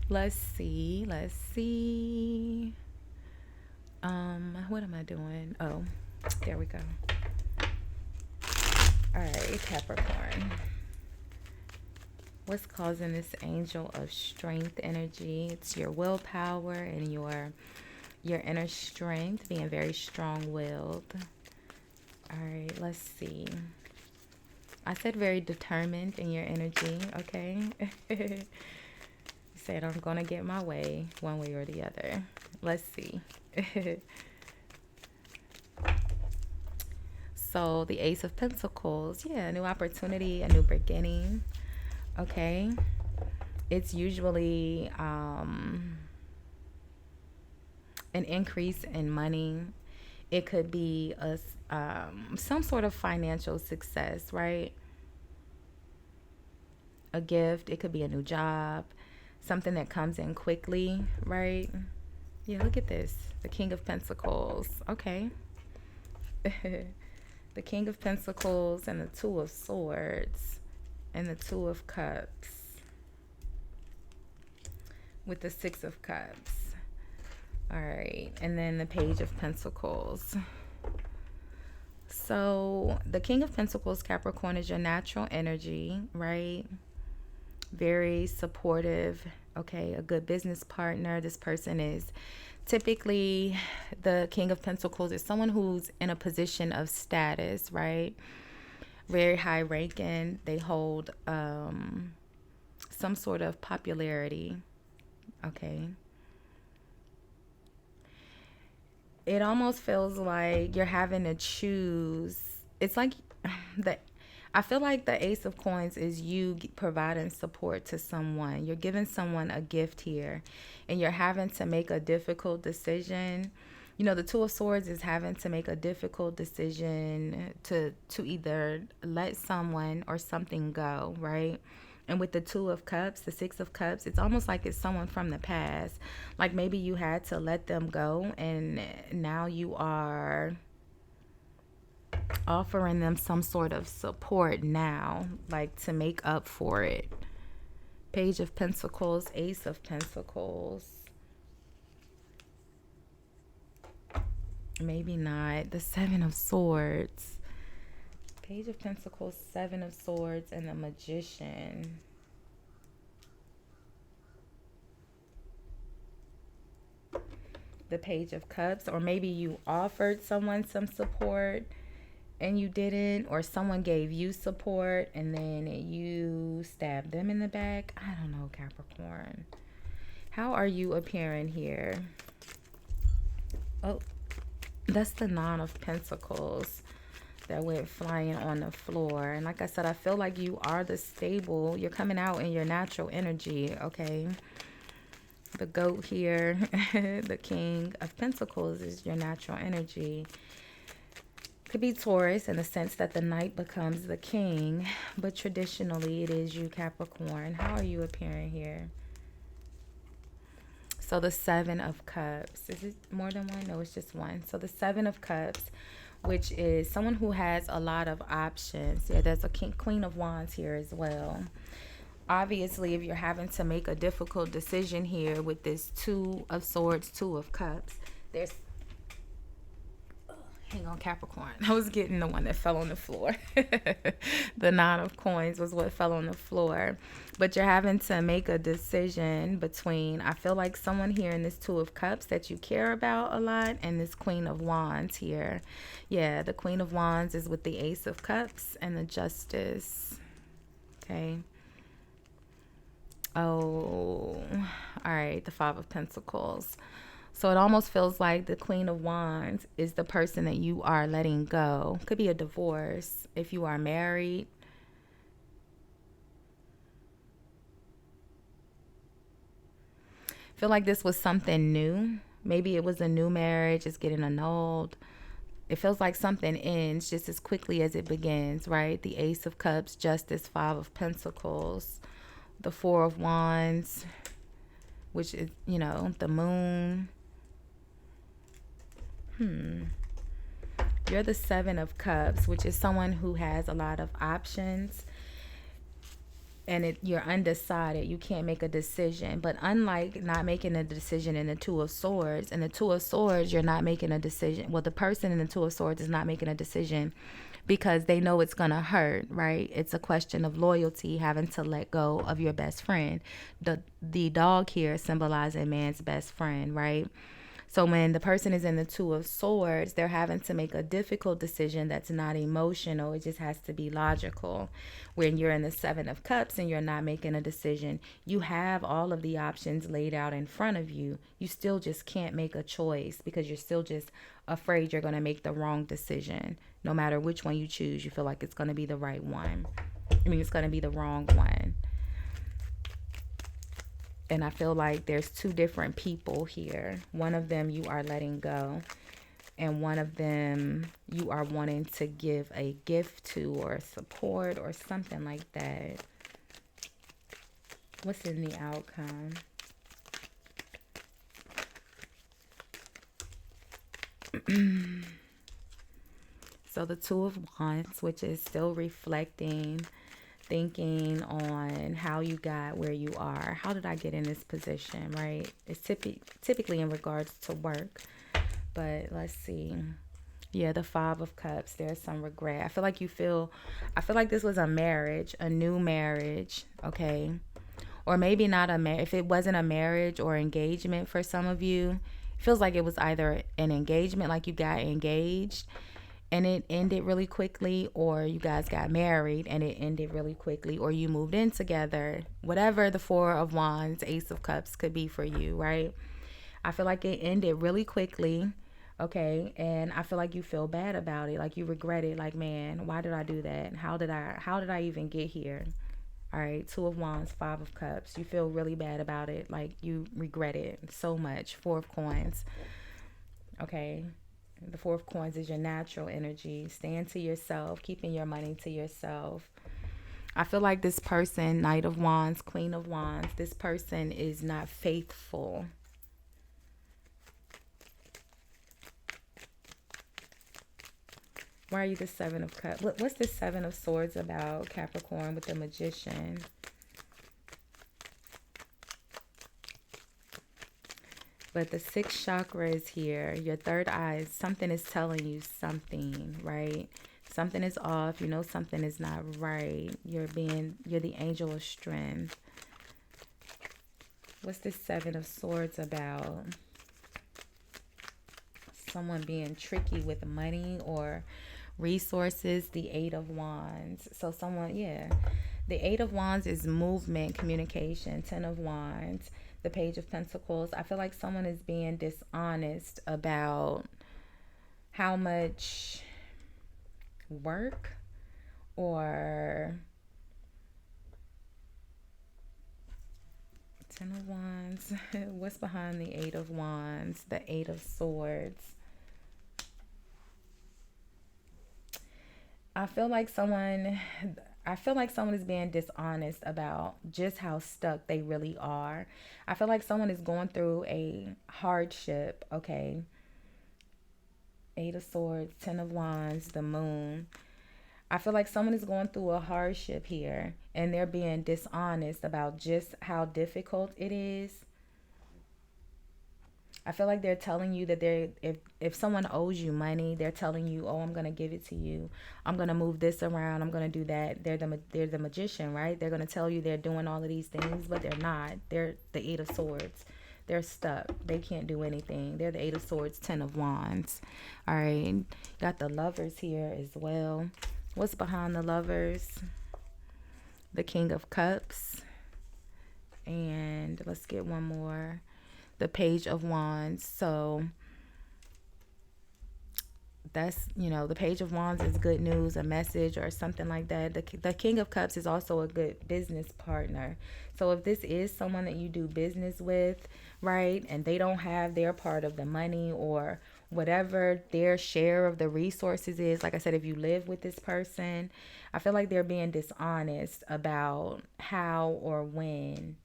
S1: Let's see. What am I doing? Oh, there we go. All right, Capricorn. What's causing this angel of strength energy? It's your willpower and your inner strength, being very strong-willed. All right, let's see. I said very determined in your energy, okay? You said I'm going to get my way one way or the other. Let's see. So the Ace of Pentacles, yeah, a new opportunity, a new beginning, okay? It's usually an increase in money. It could be some sort of financial success, right? A gift. It could be a new job, something that comes in quickly, right? Yeah, look at this. The King of Pentacles. Okay. The King of Pentacles and the Two of Swords and the Two of Cups with the Six of Cups. All right. And then the Page of Pentacles. So the King of Pentacles, Capricorn, is your natural energy, right? Very supportive, Okay, a good business partner. This person is typically, the King of Pentacles is someone who's in a position of status, right? Very high ranking. They hold some sort of popularity. Okay. It almost feels like you're having to choose. It's like the I feel like the Ace of Coins is you providing support to someone. You're giving someone a gift here, and you're having to make a difficult decision. You know, the Two of Swords is having to make a difficult decision to either let someone or something go, right? And with the Two of Cups, the Six of Cups, it's almost like it's someone from the past. Like maybe you had to let them go, and now you are offering them some sort of support now, like to make up for it. Page of Pentacles, Ace of Pentacles. Maybe not. The Seven of Swords. Page of Pentacles, Seven of Swords, and the Magician. The Page of Cups. Or maybe you offered someone some support and you didn't, or someone gave you support and then you stabbed them in the back. I don't know, Capricorn. How are you appearing here? Oh, that's the Nine of Pentacles that went flying on the floor. And like I said, I feel like you are the stable. You're coming out in your natural energy, okay? The Goat here, the King of Pentacles is your natural energy. Could be Taurus in the sense that the Knight becomes the King, but traditionally it is you, Capricorn. How are you appearing here? So the Seven of Cups. Is it more than one? No, it's just one. So the Seven of Cups, which is someone who has a lot of options. Yeah, there's a Queen of Wands here as well. Obviously, if you're having to make a difficult decision here with this Two of Swords, Two of Cups, there's... Hang on, Capricorn. I was getting the one that fell on the floor. The Nine of Coins was what fell on the floor. But you're having to make a decision between, I feel like someone here in this Two of Cups that you care about a lot, and this Queen of Wands here. Yeah, the Queen of Wands is with the Ace of Cups and the Justice. Okay. Oh, all right. The Five of Pentacles. So it almost feels like the Queen of Wands is the person that you are letting go. Could be a divorce if you are married. Feel like this was something new. Maybe it was a new marriage. It's getting annulled. It feels like something ends just as quickly as it begins, right? The Ace of Cups, Justice, Five of Pentacles, the Four of Wands, which is, you know, the Moon. You're the Seven of Cups, which is someone who has a lot of options, and you're undecided. You can't make a decision. But unlike not making a decision in the Two of Swords, in the Two of Swords, you're not making a decision. Well, the person in the Two of Swords is not making a decision because they know it's going to hurt, right? It's a question of loyalty, having to let go of your best friend. The dog here symbolizing man's best friend, right? So when the person is in the Two of Swords, they're having to make a difficult decision that's not emotional. It just has to be logical. When you're in the Seven of Cups and you're not making a decision, you have all of the options laid out in front of you. You still just can't make a choice because you're still just afraid you're going to make the wrong decision. No matter which one you choose, you feel like it's going to be the right one. I mean, it's going to be the wrong one. And I feel like there's two different people here. One of them you are letting go, and one of them you are wanting to give a gift to or support or something like that. What's in the outcome? So the Two of Wands, which is still reflecting, thinking on how you got where you are. How did I get in this position, right? It's typically in regards to work. But let's see. Yeah, the Five of Cups. There's some regret. I feel like this was a marriage, a new marriage, okay? or maybe not if it wasn't a marriage or engagement for some of you, it feels like it was either an engagement, like you got engaged and it ended really quickly, or you guys got married and it ended really quickly, or you moved in together. Whatever the Four of Wands, Ace of Cups could be for you, right? I feel like it ended really quickly, okay? And I feel like you feel bad about it, like you regret it, like, man, why did I do that? How did I even get here? All right, Two of Wands, Five of Cups. You feel really bad about it, like you regret it so much. Four of Coins, okay? The Four of Coins is your natural energy. Staying to yourself, keeping your money to yourself. I feel like this person, Knight of Wands, Queen of Wands, this person is not faithful. Why are you the Seven of Cups? What's the Seven of Swords about, Capricorn, with the Magician? But the sixth chakra is here. Your third eye, something is telling you something, right? Something is off. You know something is not right. You're the angel of strength. What's this Seven of Swords about? Someone being tricky with money or resources. The Eight of Wands. So someone, yeah. The Eight of Wands is movement, communication. Ten of Wands. The Page of Pentacles. I feel like someone is being dishonest about how much work or Ten of Wands. What's behind the Eight of Wands? The Eight of Swords. I feel like someone is being dishonest about just how stuck they really are. I feel like someone is going through a hardship, okay? Eight of Swords, Ten of Wands, the Moon. I feel like someone is going through a hardship here, and they're being dishonest about just how difficult it is. I feel like they're telling you that if someone owes you money, they're telling you, oh, I'm going to give it to you. I'm going to move this around. I'm going to do that. They're the magician, right? They're going to tell you they're doing all of these things, but they're not. They're the Eight of Swords. They're stuck. They can't do anything. They're the Eight of Swords, Ten of Wands. All right. Got the Lovers here as well. What's behind the Lovers? The King of Cups. And let's get one more. The Page of Wands. So that's, the Page of Wands is good news, a message or something like that. The King of Cups is also a good business partner. So if this is someone that you do business with, right, and they don't have their part of the money or whatever their share of the resources is, like I said, if you live with this person, I feel like they're being dishonest about how or when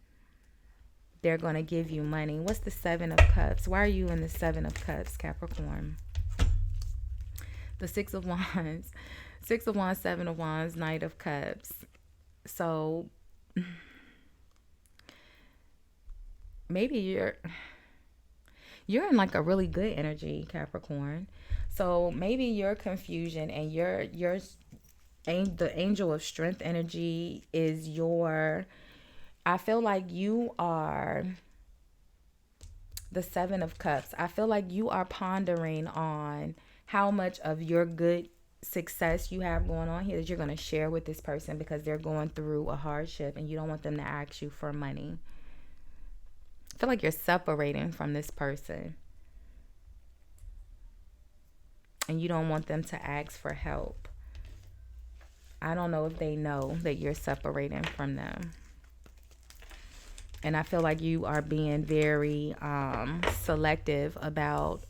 S1: they're going to give you money. What's the Seven of Cups? Why are you in the Seven of Cups, Capricorn? The Six of Wands. Six of Wands, Seven of Wands, Knight of Cups. So maybe you're in like a really good energy, Capricorn. So maybe your confusion and the angel of strength energy is I feel like you are the Seven of Cups. I feel like you are pondering on how much of your good success you have going on here that you're going to share with this person because they're going through a hardship and you don't want them to ask you for money. I feel like you're separating from this person and you don't want them to ask for help. I don't know if they know that you're separating from them. And I feel like you are being very selective about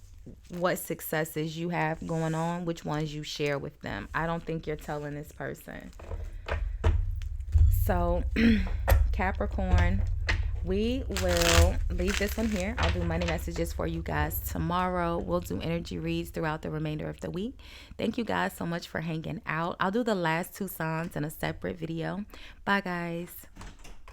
S1: what successes you have going on, which ones you share with them. I don't think you're telling this person. So, Capricorn, we will leave this one here. I'll do money messages for you guys tomorrow. We'll do energy reads throughout the remainder of the week. Thank you guys so much for hanging out. I'll do the last two signs in a separate video. Bye, guys.